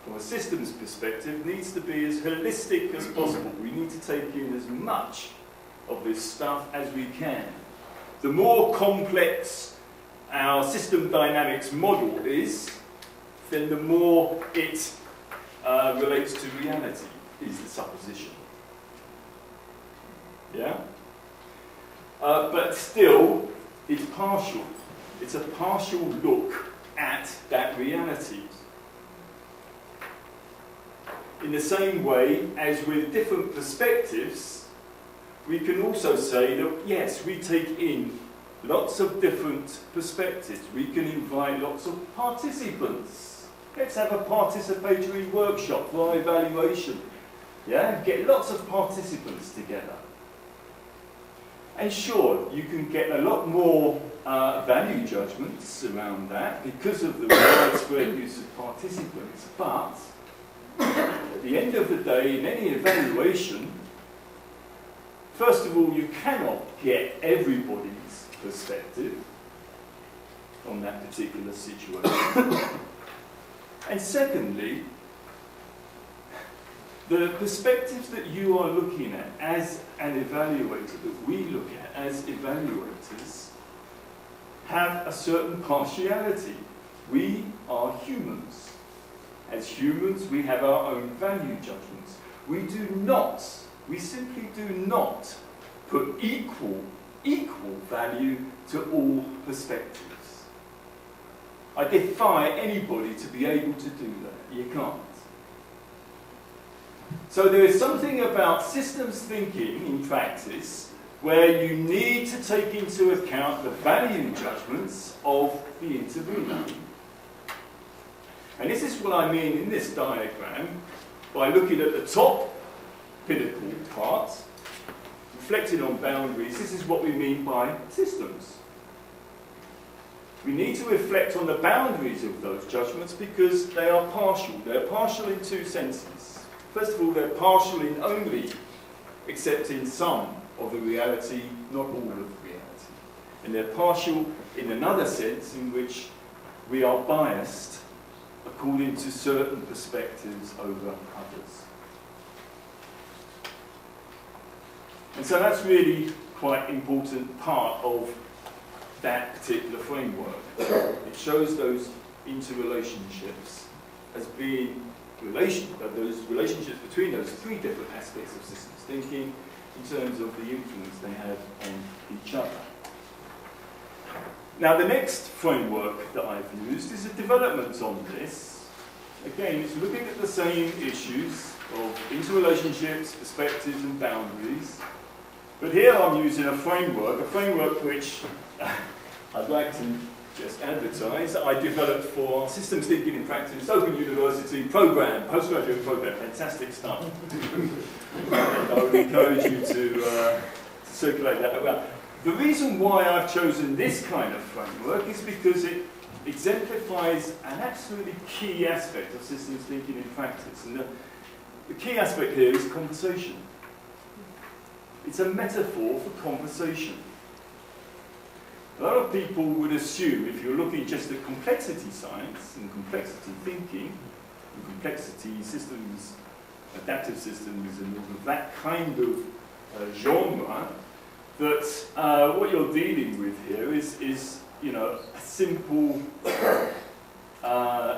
from a systems perspective, needs to be as holistic as possible. We need to take in as much of this stuff as we can. The more complex our system dynamics model is, then the more it relates to reality, is the supposition. Yeah? But still, it's partial. It's a partial look at that reality. In the same way as with different perspectives, we can also say that, yes, we take in lots of different perspectives. We can invite lots of participants. Let's have a participatory workshop for our evaluation. Yeah? Get lots of participants together. And sure, you can get a lot more value judgments around that because of the widespread use of participants. But at the end of the day, in any evaluation, first of all, you cannot get everybody's perspective on that particular situation. And secondly, the perspectives that you are looking at as an evaluator, that we look at as evaluators, have a certain partiality. We are humans. As humans, we have our own value judgments. We simply do not put equal equal value to all perspectives. I defy anybody to be able to do that. You can't. So there is something about systems thinking in practice where you need to take into account the value judgments of the intervener. And this is what I mean in this diagram by looking at the top pinnacle part, reflecting on boundaries. This is what we mean by systems. We need to reflect on the boundaries of those judgments because they are partial. They're partial in two senses. First of all, they're partial in only accepting some of the reality, not all of the reality. And they're partial in another sense in which we are biased according to certain perspectives over others. And so that's really quite an important part of that particular framework. It shows those interrelationships as being those relationships between those three different aspects of systems thinking in terms of the influence they have on each other. Now the next framework that I've used is a development on this. Again, it's looking at the same issues of interrelationships, perspectives and boundaries. But here I'm using a framework which I'd like to just advertise. I developed for Systems Thinking in Practice, Open University program, postgraduate program, fantastic stuff. And I would encourage you to circulate that around. The reason why I've chosen this kind of framework is because it exemplifies an absolutely key aspect of systems thinking in practice. And the key aspect here is conversation. It's a metaphor for conversation. A lot of people would assume, if you're looking just at complexity science and complexity thinking, and complexity systems, adaptive systems, and all of that kind of genre, that what you're dealing with here is a simple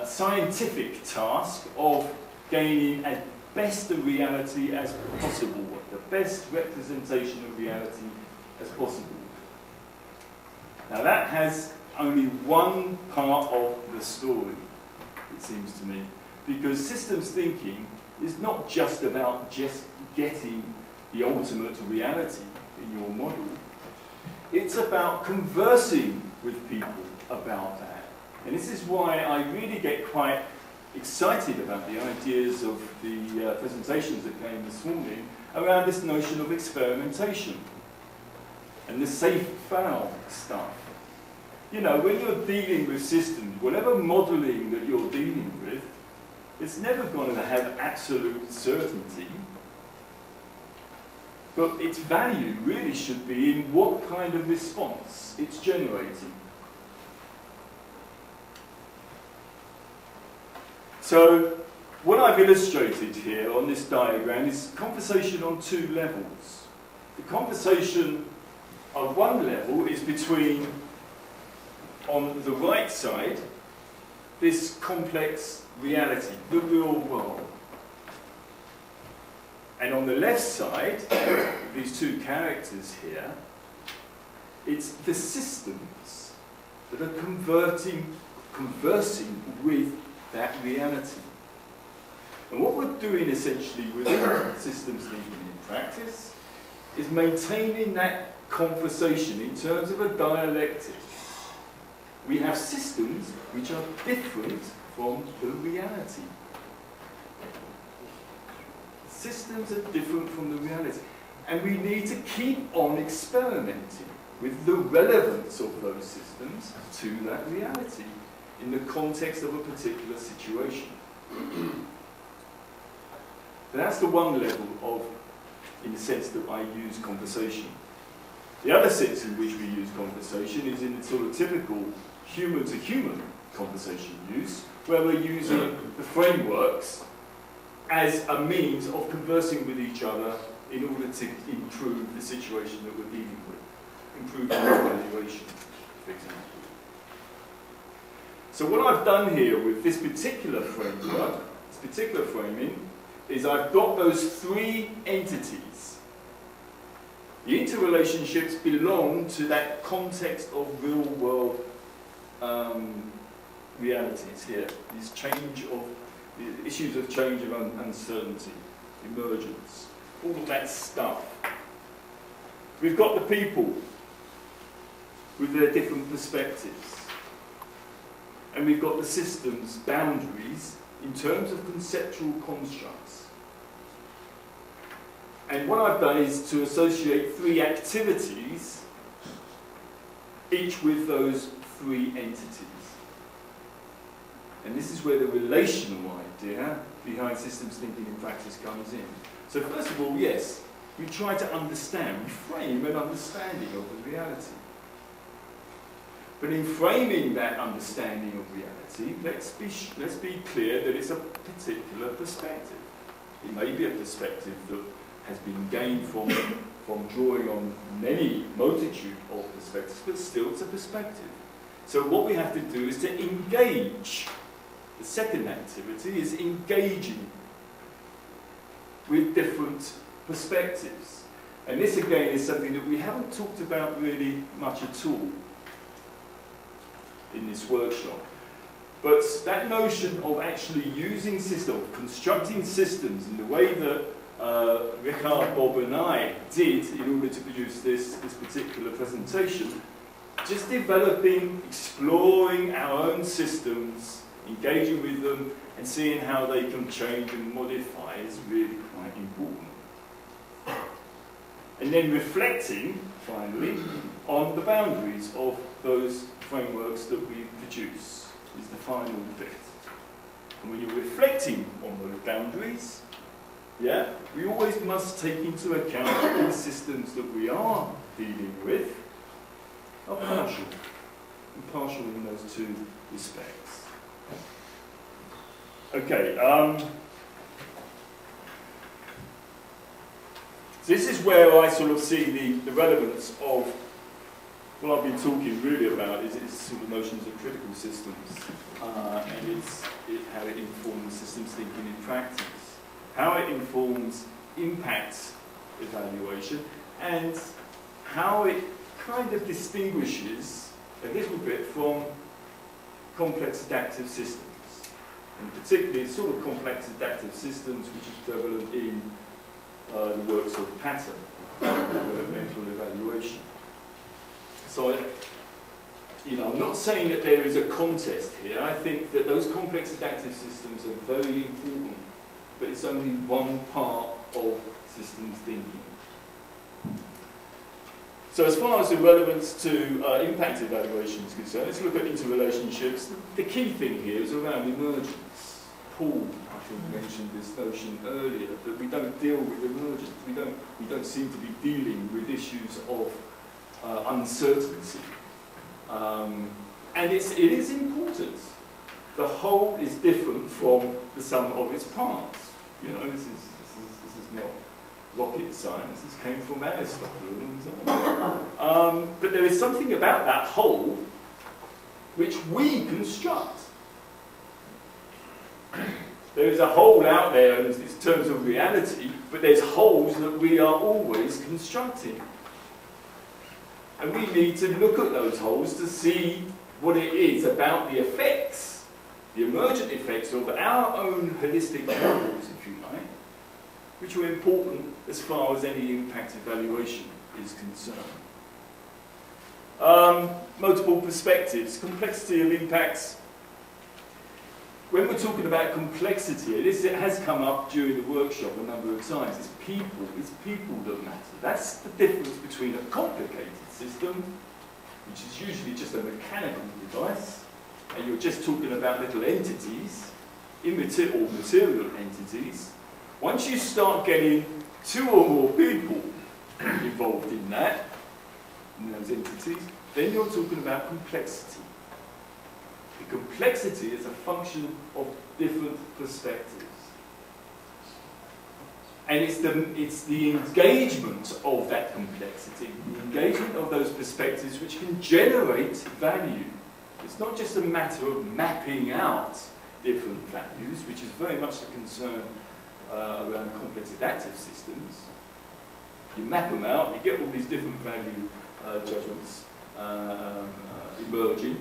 scientific task of gaining as best a reality as possible, the best representation of reality as possible. Now that has only one part of the story, it seems to me, because systems thinking is not just about just getting the ultimate reality in your model. It's about conversing with people about that. And this is why I really get quite excited about the ideas of the presentations that came this morning around this notion of experimentation and the safe foul stuff. You know, when you're dealing with systems, whatever modelling that you're dealing with, it's never going to have absolute certainty. But its value really should be in what kind of response it's generating. So, what I've illustrated here on this diagram is conversation on two levels. The conversation on one level is between, on the right side, this complex reality, the real world. And on the left side, these two characters here, it's the systems that are conversing with that reality. And what we're doing essentially within systems thinking in practice is maintaining that conversation in terms of a dialectic. We have systems which are different from the reality. Systems are different from the reality. And we need to keep on experimenting with the relevance of those systems to that reality in the context of a particular situation. That's the one level of, in the sense that I use conversation. The other sense in which we use conversation is in the sort of typical human-to-human conversation use, where we're using the frameworks as a means of conversing with each other in order to improve the situation that we're dealing with, improve our evaluation, for example. So what I've done here with this particular framework, this particular framing, is I've got those three entities The interrelationships belong to that context of real-world realities here. These the issues of change, of uncertainty, emergence, all of that stuff. We've got the people with their different perspectives. And we've got the systems, boundaries, in terms of conceptual constructs. And what I've done is to associate 3 activities, each with those 3 entities. And this is where the relational idea behind systems thinking in practice comes in. So first of all, yes, we try to understand, we frame an understanding of the reality. But in framing that understanding of reality, let's be clear that it's a particular perspective. It may be a perspective that has been gained from drawing on many multitude of perspectives, but still it's a perspective. So what we have to do is to engage. The second activity is engaging with different perspectives. And this again is something that we haven't talked about really much at all in this workshop. But that notion of actually using systems, constructing systems in the way that Rigour, Bob and I did in order to produce this particular presentation, just developing, exploring our own systems, engaging with them and seeing how they can change and modify is really quite important. And then reflecting, finally, on the boundaries of those frameworks that we produce is the final bit. And when you're reflecting on those boundaries, we always must take into account that the systems that we are dealing with are partial in those 2 respects. Okay, this is where I sort of see the relevance of what I've been talking really about is sort of notions of critical systems and how it informs systems thinking in practice, how it informs impact evaluation, and how it kind of distinguishes a little bit from complex adaptive systems. And particularly sort of complex adaptive systems which is prevalent in the works of pattern, developmental evaluation. So, I'm not saying that there is a contest here. I think that those complex adaptive systems are very important, but it's only one part of systems thinking. So as far as the relevance to impact evaluation is concerned, let's look at interrelationships. The key thing here is around emergence. Paul, I think, mentioned this notion earlier, that we don't deal with emergence. We don't seem to be dealing with issues of uncertainty. And it is important. The whole is different from the sum of its parts. This is not rocket science. This came from Aristotle and so on. But there is something about that whole which we construct. There is a whole out there in terms of reality, but there's wholes that we are always constructing. And we need to look at those wholes to see what it is about the effects, the emergent effects of our own holistic models, if you like, which are important as far as any impact evaluation is concerned. Multiple perspectives, complexity of impacts. When we're talking about complexity, it has come up during the workshop a number of times. It's people that matter. That's the difference between a complicated system, which is usually just a mechanical device, and you're just talking about little entities, or material entities. Once you start getting 2 or more people involved in that, in those entities, then you're talking about complexity. The complexity is a function of different perspectives. And it's the engagement of that complexity, the engagement of those perspectives which can generate value. It's not just a matter of mapping out different values, which is very much the concern around complex adaptive systems. You map them out, you get all these different value judgments emerging,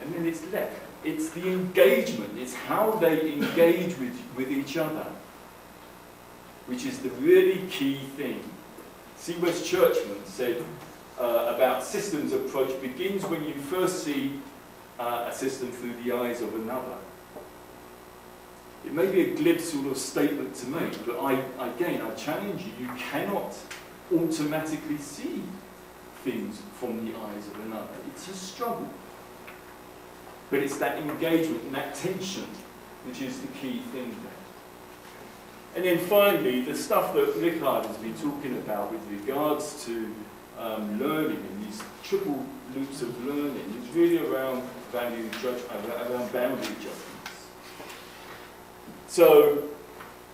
and then it's left. It's the engagement, it's how they engage with each other, which is the really key thing. C. West Churchman said about systems approach begins when you first see a system through the eyes of another. It may be a glib sort of statement to make, but I challenge you, you cannot automatically see things from the eyes of another. It's a struggle. But it's that engagement and that tension which is the key thing there. And then finally, the stuff that Rigour has been talking about with regards to learning and these triple loops of learning is really around around boundary judgments. So,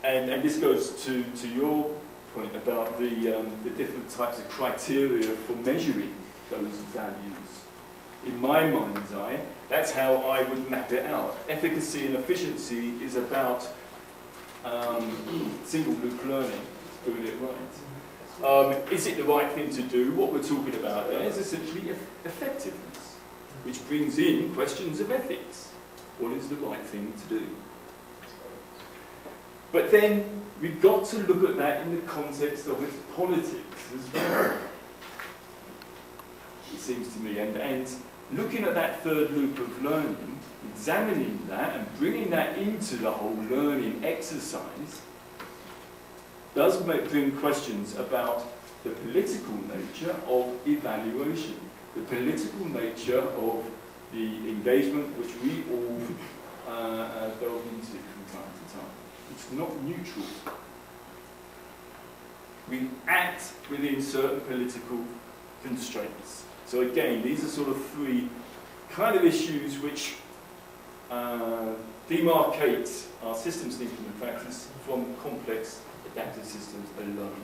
and this goes to your point about the different types of criteria for measuring those values. In my mind's eye, that's how I would map it out. Efficacy and efficiency is about single loop learning, doing it right. Is it the right thing to do? What we're talking about there is essentially effectiveness, which brings in questions of ethics. What is the right thing to do? But then we've got to look at that in the context of its politics as well, it seems to me. And looking at that third loop of learning, examining that and bringing that into the whole learning exercise does bring questions about the political nature of evaluation, the political nature of the engagement which we all delve into from time to time. It's not neutral. We act within certain political constraints. So again, these are sort of three kind of issues which demarcate our systems thinking and practice from complex adaptive systems alone.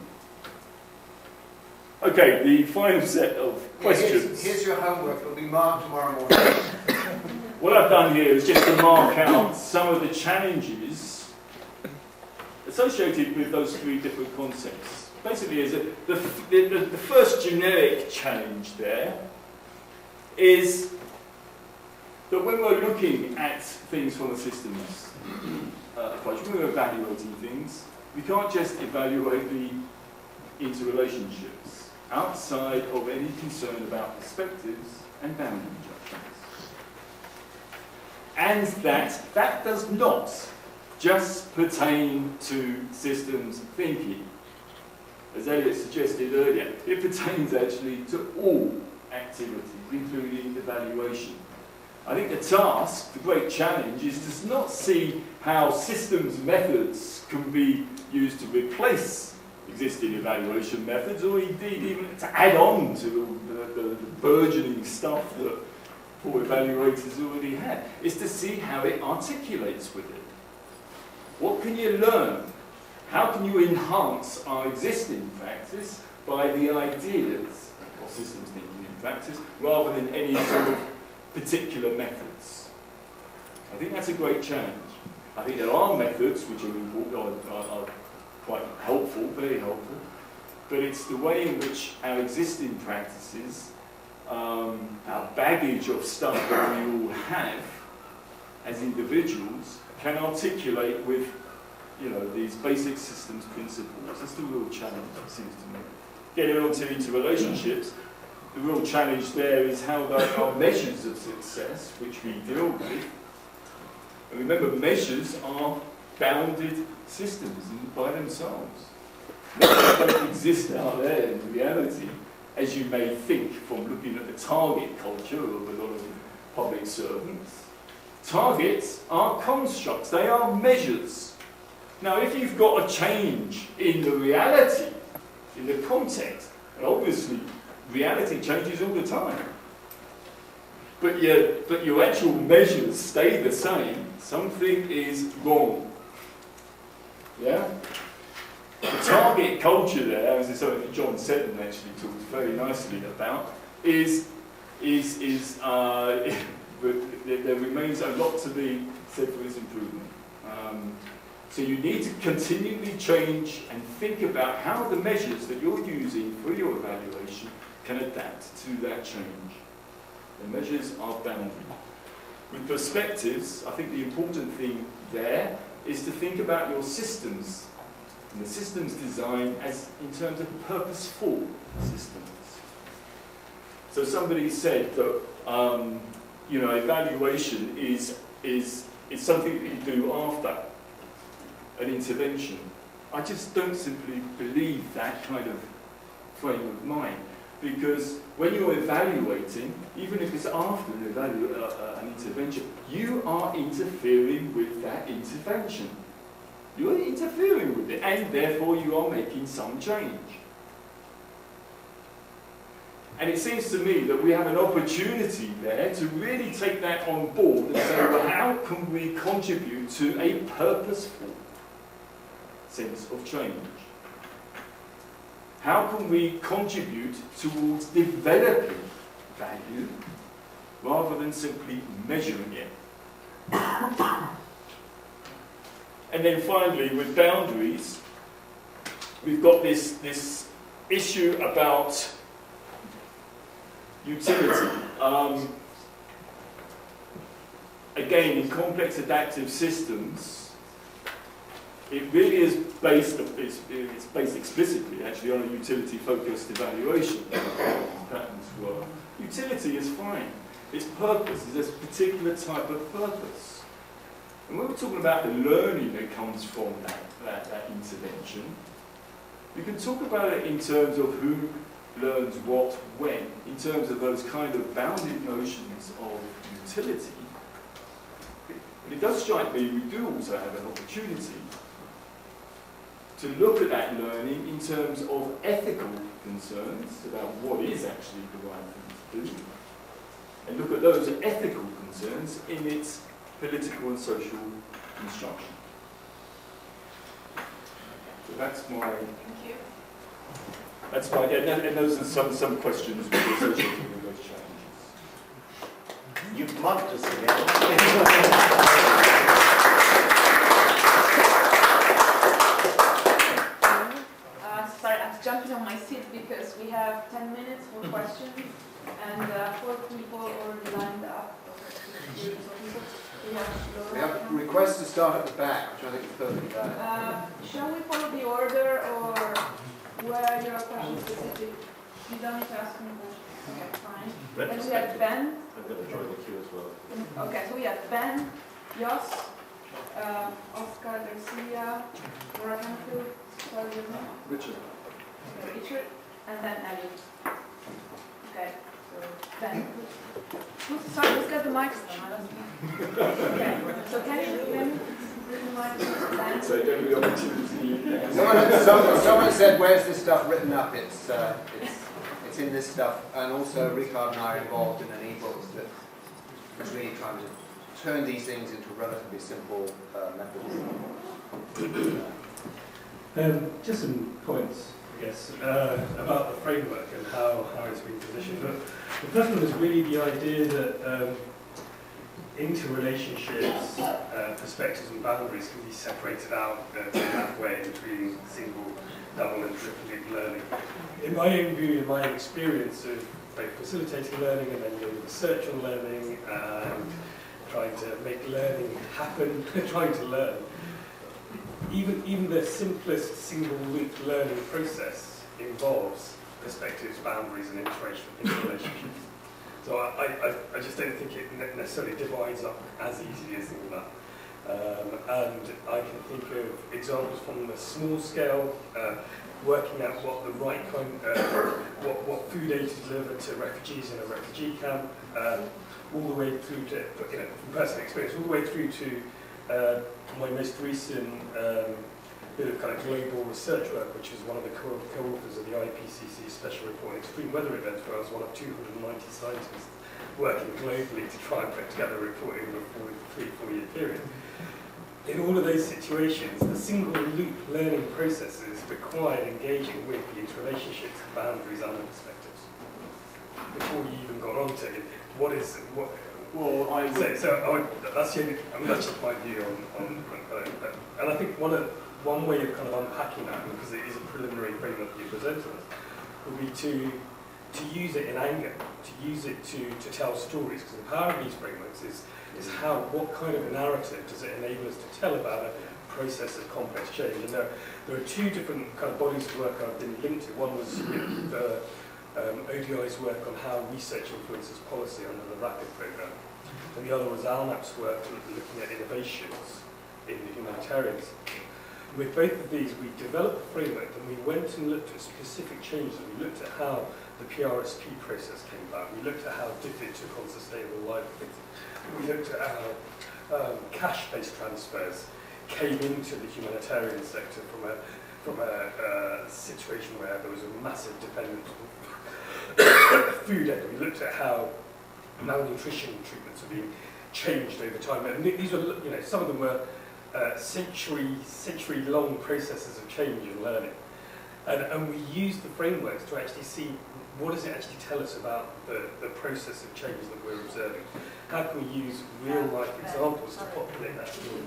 Okay, the final set of questions. Here's your homework. It'll be marked tomorrow morning. What I've done here is just to mark out some of the challenges associated with those three different concepts. Basically, the first generic challenge there is that when we're looking at things from a systems approach, when we're evaluating things, we can't just evaluate the interrelationships outside of any concern about perspectives and boundary judgments. And that does not just pertain to systems thinking. As Elliot suggested earlier, it pertains actually to all activities, including evaluation. I think the task, the great challenge, is to not see how systems methods can be used to replace existing evaluation methods, or indeed even to add on to the burgeoning stuff that poor evaluators already had. It's to see how it articulates with it. What can you learn? How can you enhance our existing practice by the ideas of systems thinking in practice, rather than any sort of particular methods? I think that's a great challenge. I think there are methods which are quite helpful, very helpful, but it's the way in which our existing practices, our baggage of stuff that we all have as individuals, can articulate with these basic systems principles. That's the real challenge, it seems to me. Getting on to interrelationships, the real challenge there is how our measures of success, which we deal with, and remember, measures are bounded systems by themselves. They don't exist out there in reality, as you may think from looking at the target culture of a lot of public servants. Targets are constructs, they are measures. Now, if you've got a change in the reality, in the context, and obviously reality changes all the time, but your actual measures stay the same, something is wrong. Yeah? The target culture there, as is something that John Seddon actually talks very nicely about, there remains a lot to be said for its improvement. So you need to continually change and think about how the measures that you're using for your evaluation can adapt to that change. The measures are boundary. With perspectives, I think the important thing there is to think about your systems and the systems design as in terms of purposeful systems. So somebody said that evaluation is something that you do after an intervention. I just don't simply believe that kind of frame of mind, because when you're evaluating, even if it's after an intervention, you are interfering with that intervention. You are interfering with it, and therefore you are making some change. And it seems to me that we have an opportunity there to really take that on board and say, well, how can we contribute to a purposeful sense of change? How can we contribute towards developing value rather than simply measuring it? And then finally, with boundaries, we've got this issue about utility. Again, in complex adaptive systems, it really is based explicitly actually on a utility-focused evaluation patterns work. Utility is fine. Its purpose is a particular type of purpose. And when we're talking about the learning that comes from that intervention, we can talk about it in terms of who learns what when, in terms of those kind of bounded notions of utility. But it does strike me we do also have an opportunity to look at that learning in terms of ethical concerns about what is actually the right thing to do, and look at those ethical concerns in its political and social construction. So that's my... Thank you. That's my... And those are some questions associated with those challenges. You've mugged us again. Sorry, I'm jumping on my seat because we have 10 minutes for questions and 4 people already lined up. We have requests to start at the back, which I think is perfectly valid. Shall we follow the order or where your question specific? You don't need to ask me questions. Okay, fine. Then we have Ben. I'm going to join the queue as well. Okay, so we have Ben, Jos, Oscar Garcia, Laura Canfield, Richard. Okay, Richard, and then Ellie. Okay, so Ben. Sorry, who's got the microphone? Okay, so can you bring the microphone? So don't be opportunity. Someone said, where's this stuff written up? It's in this stuff, and also Rigour and I are involved in an e-book that is really trying to turn these things into relatively simple methods. Just some points, I guess, about the framework and how it's been positioned. But the first one is really the idea that interrelationships, perspectives and boundaries can be separated out in that way between single, double and triple loop learning. In my own view, in my experience of both facilitating learning and then doing research on learning and trying to make learning happen, trying to learn, even the simplest single loop learning process involves perspectives, boundaries and interrelationships. So I just don't think it necessarily divides up as easily as thinking that. And I can think of examples from the small scale, working out what the right kind, what food aid to deliver to refugees in a refugee camp, all the way through to, from personal experience, all the way through to my most recent bit of kind of global research work, which is one of the co-authors of the IPCC Special Report on Extreme Weather Events, where I was one of 290 scientists working globally to try and put together a report over a 3-4 year period. In all of those situations, the single loop learning processes required engaging with the interrelationships, the boundaries and the perspectives. Before you even got onto it, what Well, that's the only, I mean, that's just my view on and I think one way of kind of unpacking that, because it is a preliminary framework you present to us, would be to use it in anger, to use it to tell stories, because the power of these frameworks is what kind of narrative does it enable us to tell about a process of complex change. And there are two different kind of bodies of work I've been linked to. One was the ODI's work on how research influences policy under the RAPID programme, and the other was Alnap's work looking at innovations in the humanitarian sector. With both of these, we developed a framework and we went and looked at specific changes. We looked at how the PRSP process came about. We looked at how DFID took on sustainable livelihoods. We looked at how cash-based transfers came into the humanitarian sector from a situation where there was a massive dependence on food aid. We looked at how malnutrition treatments are being changed over time. And these were, some of them were century-long processes of change and learning. And we used the frameworks to actually see what does it actually tell us about the process of change that we're observing. How can we use real-life examples to populate that story?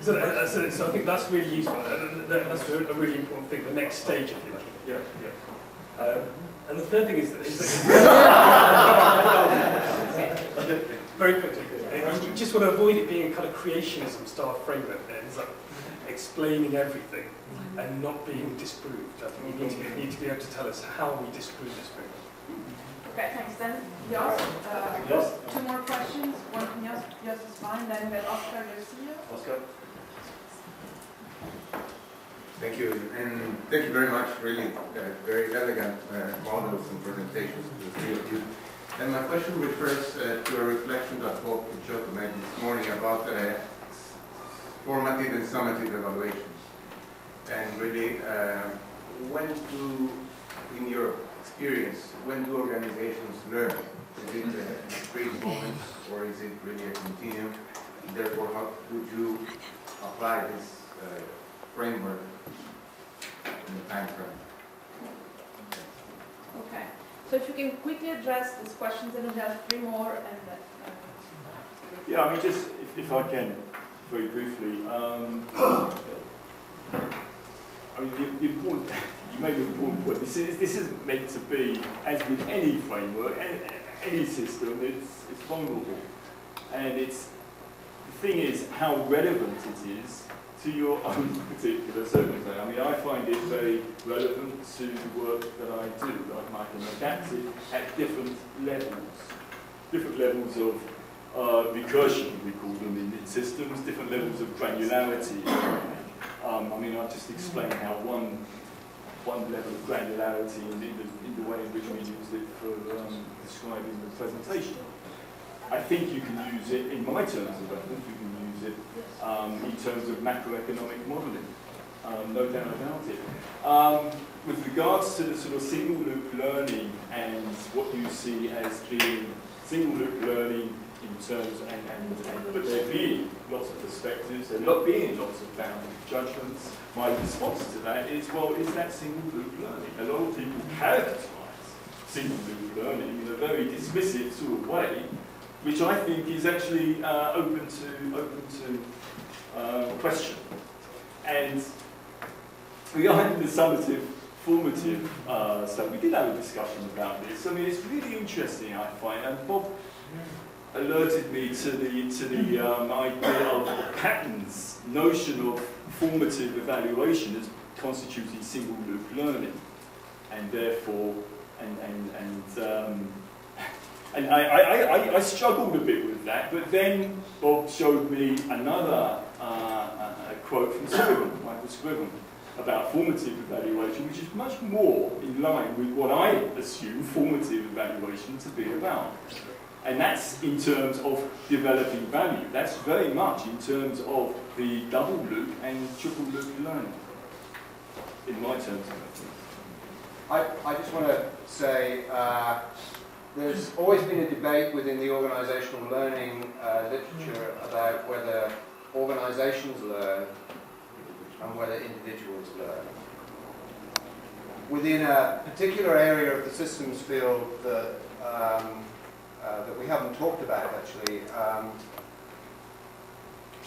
So I think that's really useful. That's a really important thing, the next stage, if you like. yeah. And the third thing is that very quickly, you just want to avoid it being a kind of creationism style framework that ends up explaining everything and not being disproved. I think you need to be able to tell us how we disprove this framework. Okay, thanks. Then Jos, two more questions. One from Jos is fine. Then we have Oscar Garcia. Oscar? Thank you, and thank you very much. Really, very elegant models and presentations to the three of you. And my question refers to a reflection that Bob Pichotto made this morning about formative and summative evaluations. And really, in your experience, when do organizations learn? Is it discrete moments, or is it really a continuum? Therefore, how would you apply this framework in the time frame? Okay. So if you can quickly address these questions, and we have three more, and Yeah, I mean, just if I can, very briefly. I mean, the important, you made an important point. This isn't meant to be, as with any framework, any system, it's vulnerable. And the thing is how relevant it is to your own particular circumstance. I mean, I find it very relevant to the work that I do. I can adapt it at different levels of recursion, we call them in systems, different levels of granularity. I mean, I'll just explain how one level of granularity in the way in which we use it for describing the presentation. I think you can use it, in my terms of reference, you can use it in terms of macroeconomic modelling, no doubt about it. With regards to the sort of single loop learning and what you see as being single loop learning in terms, but there being lots of perspectives, there not being lots of bounded judgments, my response to that is, well, is that single loop learning? A lot of people characterize single loop learning in a very dismissive sort of way, which I think is actually open to question. And regarding the summative, formative stuff, we did have a discussion about this. I mean, it's really interesting, I find, and Bob alerted me to the idea of Patton's notion of formative evaluation as constituting single loop learning, and therefore, and I struggled a bit with that, but then Bob showed me another quote from Scriven, Michael Scriven, about formative evaluation, which is much more in line with what I assume formative evaluation to be about. And that's in terms of developing value. That's very much in terms of the double loop and triple loop learning, in my terms of reference. I just want to say there's always been a debate within the organizational learning literature about whether organizations learn and whether individuals learn. Within a particular area of the systems field that that we haven't talked about actually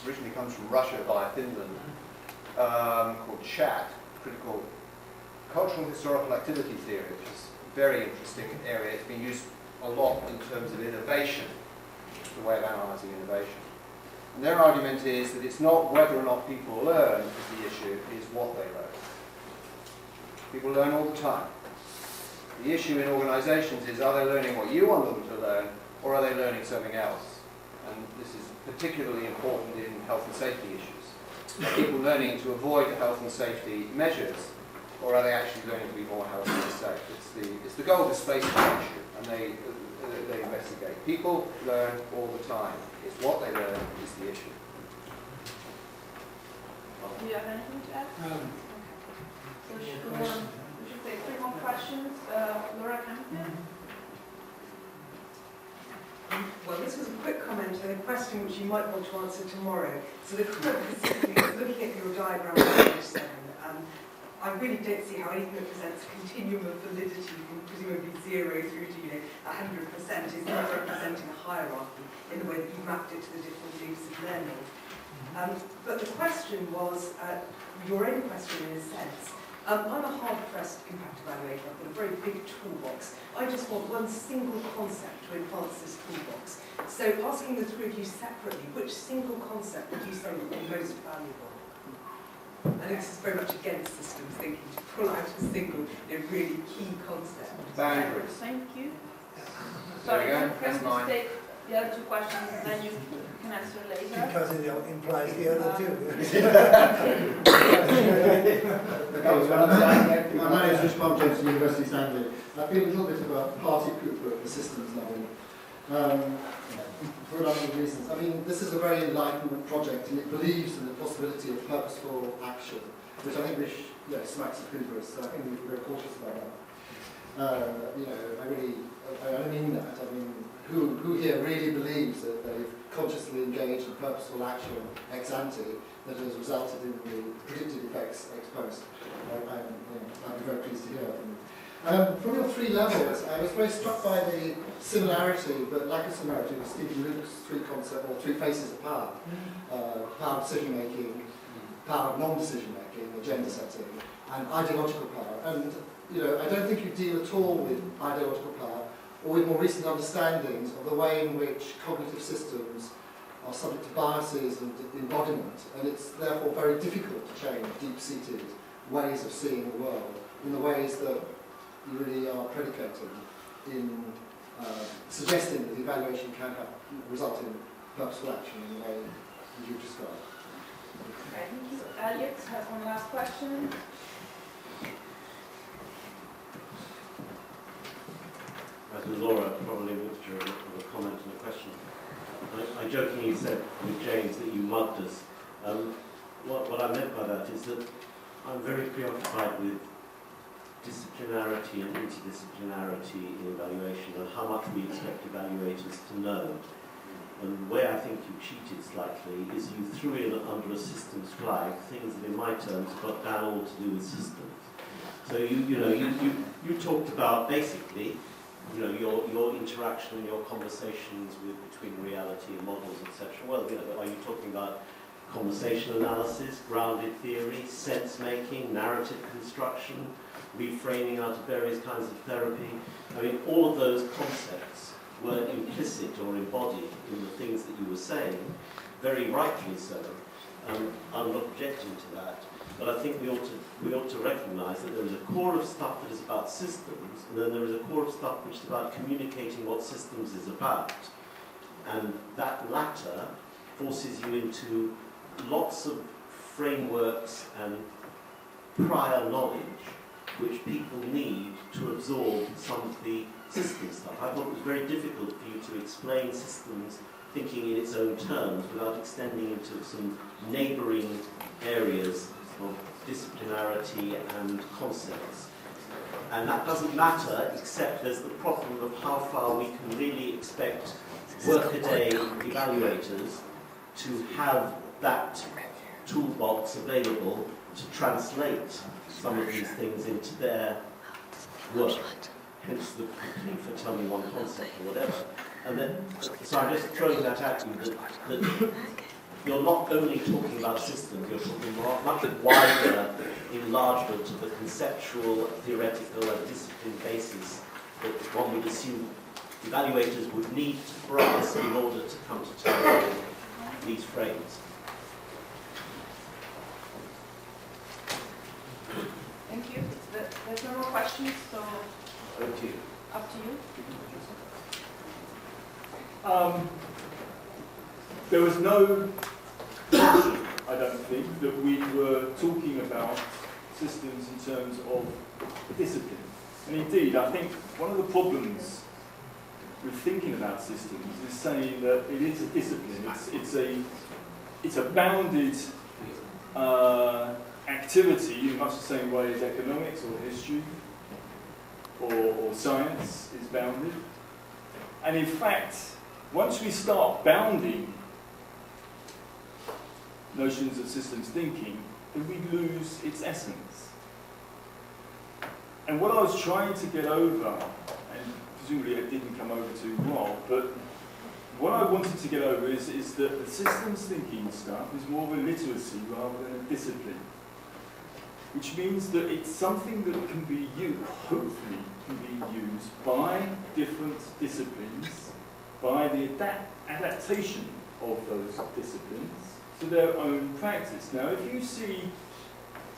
originally comes from Russia via Finland, called CHAT, Critical Cultural Historical Activity Theory, which is a very interesting area. It's been used a lot in terms of innovation, the way of analysing innovation. And their argument is that it's not whether or not people learn is the issue, it's what they learn. People learn all the time. The issue in organisations is, are they learning what you want them to learn, or are they learning something else? And this is particularly important in health and safety issues. Are people learning to avoid the health and safety measures, or are they actually learning to be more healthy and safe? It's the goal displacement issue, and they investigate. People learn all the time. It's what they learn is the issue. Do you have anything to add? So we should take 3 more questions. Laura Campion? Well, this was a quick comment and a question which you might want to answer tomorrow. So the comment is simply, looking at your diagram on page 7, I really don't see how anything that presents a continuum of validity from presumably 0 through to 100% is not representing a hierarchy in the way that you mapped it to the different loops of learning. But the question was, your own question in a sense. I'm a hard-pressed impact evaluator. I've got a very big toolbox. I just want one single concept to enhance this toolbox. So asking the 3 of you separately, which single concept would you say would be most valuable? I think this is very much against systems thinking, to pull out a single, really key concept. Boundaries. Thank you. There we go. Can That's we mine. take the other 2 questions and then you can answer later? Because it implies the other two. My name is Rich Bob James from University Stanley. I feel a little bit of a party pooper at the systems level. For a number of reasons. I mean, this is a very enlightenment project and it believes in the possibility of purposeful action, which I think smacks of hubris. So I think we need to be very cautious about that. I don't mean that. I mean, who here really believes that they've consciously engaged in purposeful action ex ante that has resulted in the predicted effects ex post? I'd be very pleased to hear from you. From your 3 levels, I was very struck by the similarity, but lack of similarity, with Stephen Luke's 3 concepts, or 3 faces of power. Power of decision-making, power of non-decision-making, agenda setting, and ideological power. And, I don't think you deal at all with ideological power, or with more recent understandings of the way in which cognitive systems are subject to biases and embodiment, and it's therefore very difficult to change deep-seated ways of seeing the world in the ways that you really are predicated in suggesting that the evaluation can result in purposeful action in the way you described. Okay, thank you. Elliot has one last question. As with Laura, probably a mixture of a comment and a question. I jokingly said with James that you mugged us. What I meant by that is that I'm very preoccupied with disciplinarity and interdisciplinarity in evaluation and how much we expect evaluators to know. And where I think you cheated slightly is you threw in under a systems flag things that in my terms got down all to do with systems. So you talked about basically your interaction and your conversations between reality and models, etc. Well, are you talking about conversation analysis, grounded theory, sense making, narrative construction, reframing out of various kinds of therapy? I mean, all of those concepts were implicit or embodied in the things that you were saying, very rightly so. I'm not objecting to that, but I think we ought to recognise that there is a core of stuff that is about systems, and then there is a core of stuff which is about communicating what systems is about. And that latter forces you into lots of frameworks and prior knowledge which people need to absorb some of the system stuff. I thought it was very difficult for you to explain systems thinking in its own terms without extending into some neighbouring areas of disciplinarity and concepts. And that doesn't matter, except there's the problem of how far we can really expect workaday evaluators to have that toolbox available to translate some of these things into their work. Hence the plea for tell me one concept or whatever. And then, so I'm just throwing that at you, that you're not only talking about systems, you're talking much wider enlargement of the conceptual, theoretical and discipline basis that one would assume evaluators would need to grasp in order to come to terms with these frames. Thank you. There's no more questions, so Over to you. up to you. There was no question, I don't think, that we were talking about systems in terms of discipline. And indeed, I think one of the problems with thinking about systems is saying that it is a discipline. It's a bounded activity in much the same way as economics or history or science is bounded. And in fact, once we start bounding notions of systems thinking, then we lose its essence. And what I was trying to get over, and presumably it didn't come over too well, but what I wanted to get over is that the systems thinking stuff is more of a literacy rather than a discipline. Which means that it's something that can be used, hopefully can be used by different disciplines, by the adaptation of those disciplines to their own practice. Now, if you see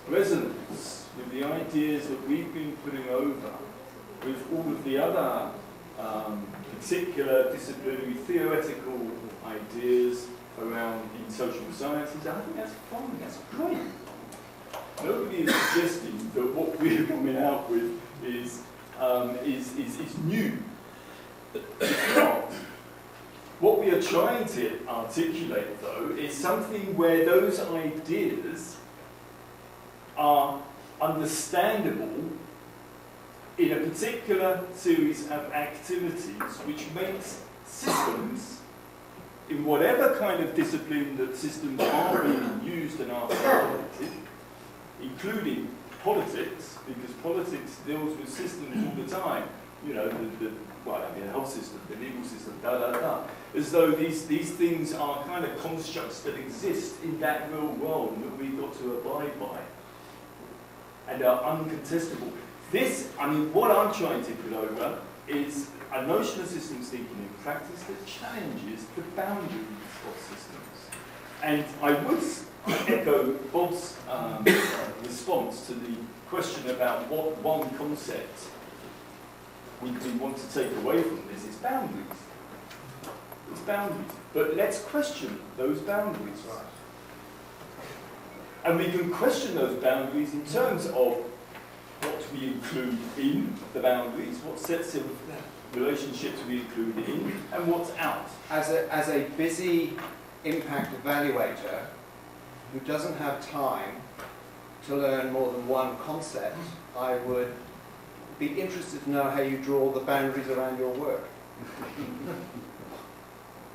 resonance with the ideas that we've been putting over, with all of the other particular disciplinary theoretical ideas around in social sciences, I think that's fine, that's great. Nobody is suggesting that what we're coming out with is new. It's not. What we are trying to articulate, though, is something where those ideas are understandable in a particular series of activities, which makes systems, in whatever kind of discipline that systems are being used and articulated, including politics, because politics deals with systems all the time. You know, the health system, the legal system, as though these things are kind of constructs that exist in that real world and that we've got to abide by and are uncontestable. This, I mean, what I'm trying to put over is a notion of systems thinking in practice that challenges the boundaries of systems. And I would echo Bob's response to the question about what one concept we want to take away from this. It's boundaries. It's boundaries. But let's question those boundaries. Right. And we can question those boundaries in terms of what we include in the boundaries, what sets of relationships we include in, and what's out. As a busy impact evaluator who doesn't have time to learn more than one concept, I would be interested to know how you draw the boundaries around your work.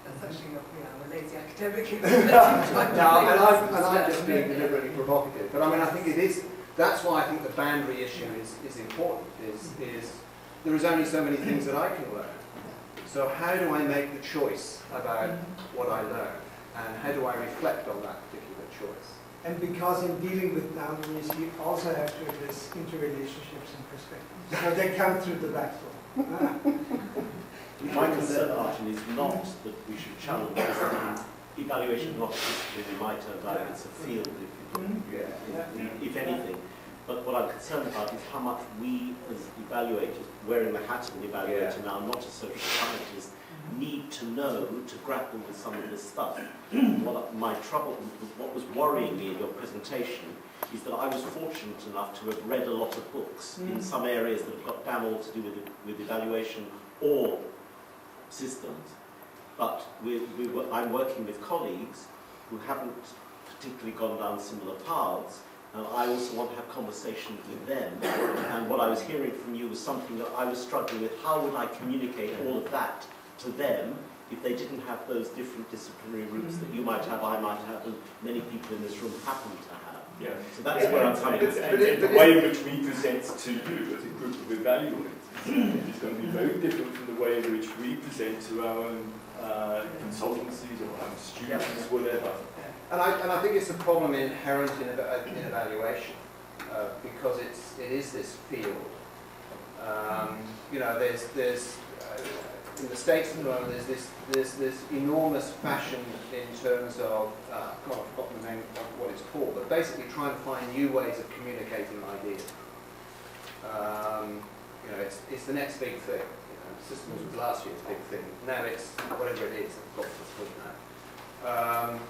That's actually not me, I'm a lazy academic. and I'm just being deliberately provocative. But I mean, I think it is, that's why I think the boundary issue is important, is there is only so many things that I can learn. So how do I make the choice about what I learn? And how do I reflect on that particular choice? And because in dealing with boundaries, you also have to address interrelationships and perspectives. So they come through the back door. My concern, Martin, is not that we should challenge this evaluation, not discipline in my terms, like it's a field, if anything. But what I'm concerned about is how much we, as evaluators, wearing the hat of the evaluator now, not a social scientist, need to know to grapple with some of this stuff. My trouble, what was worrying me in your presentation, is that I was fortunate enough to have read a lot of books in some areas that have got damn all to do with evaluation or systems. But I'm working with colleagues who haven't particularly gone down similar paths, and I also want to have conversations with them. And what I was hearing from you was something that I was struggling with. How would I communicate all of that to them if they didn't have those different disciplinary routes that you might have, I might have, and many people in this room happen to have? Yeah. So that's where I'm coming from. And the way in which we present to you as a group of evaluators is going to be very different from the way in which we present to our own consultancies or our students, whatever. And I think it's a problem inherent in evaluation because it is this field. You know, there's in the States at the moment there's this enormous fashion in terms of God, I've forgotten the name of what it's called, but basically trying to find new ways of communicating ideas. You know, it's the next big thing. You know, systems was last year's big thing. Now it's whatever it is. I've got what's called now.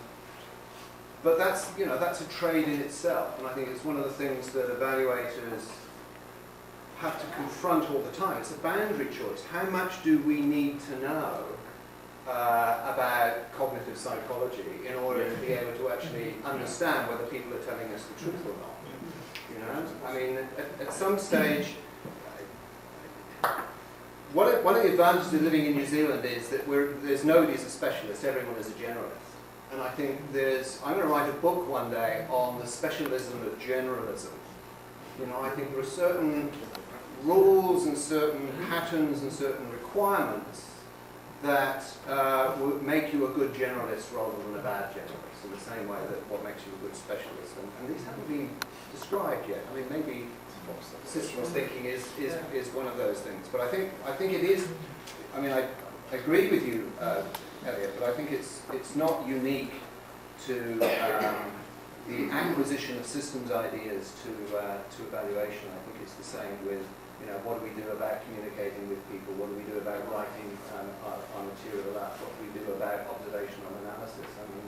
But that's, you know, that's a trade in itself, and I think it's one of the things that evaluators have to confront all the time. It's a boundary choice. How much do we need to know about cognitive psychology in order to be able to actually understand whether people are telling us the truth or not? You know, I mean, at some stage, one of the advantages of living in New Zealand is that there's nobody who's a specialist. Everyone is a generalist. And I think I'm going to write a book one day on the specialism of generalism. You know, I think there are certain rules and certain patterns and certain requirements that would make you a good generalist rather than a bad generalist, in the same way that what makes you a good specialist. And these haven't been described yet. I mean, maybe systems thinking is one of those things. But I think it is. I mean, I agree with you, Elliot, but I think it's not unique to the acquisition of systems ideas to evaluation. I think it's the same with, you know, what do we do about communicating with people? What do we do about writing our material up? What do we do about observational analysis? I mean,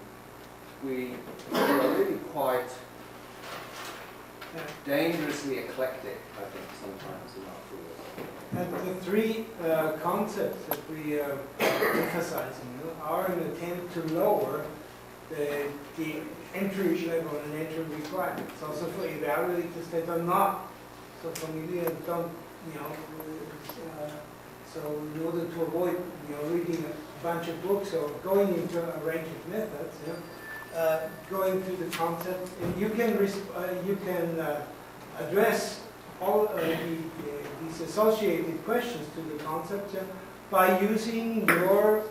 we are really quite dangerously eclectic, I think, sometimes in our field. And the three concepts that we are emphasizing are an attempt to lower the entry level and entry requirements. Also for evaluators that are not so familiar and don't, you know, so in order to avoid, you know, reading a bunch of books or going into a range of methods, you know, going through the concept, and you can address all these associated questions to the concept by using your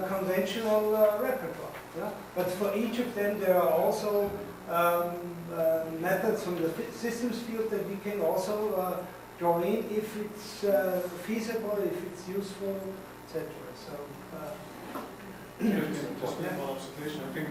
conventional repertoire. Yeah? But for each of them, there are also methods from the systems field that we can also draw in if it's feasible, if it's useful, etc. So, just one observation. I think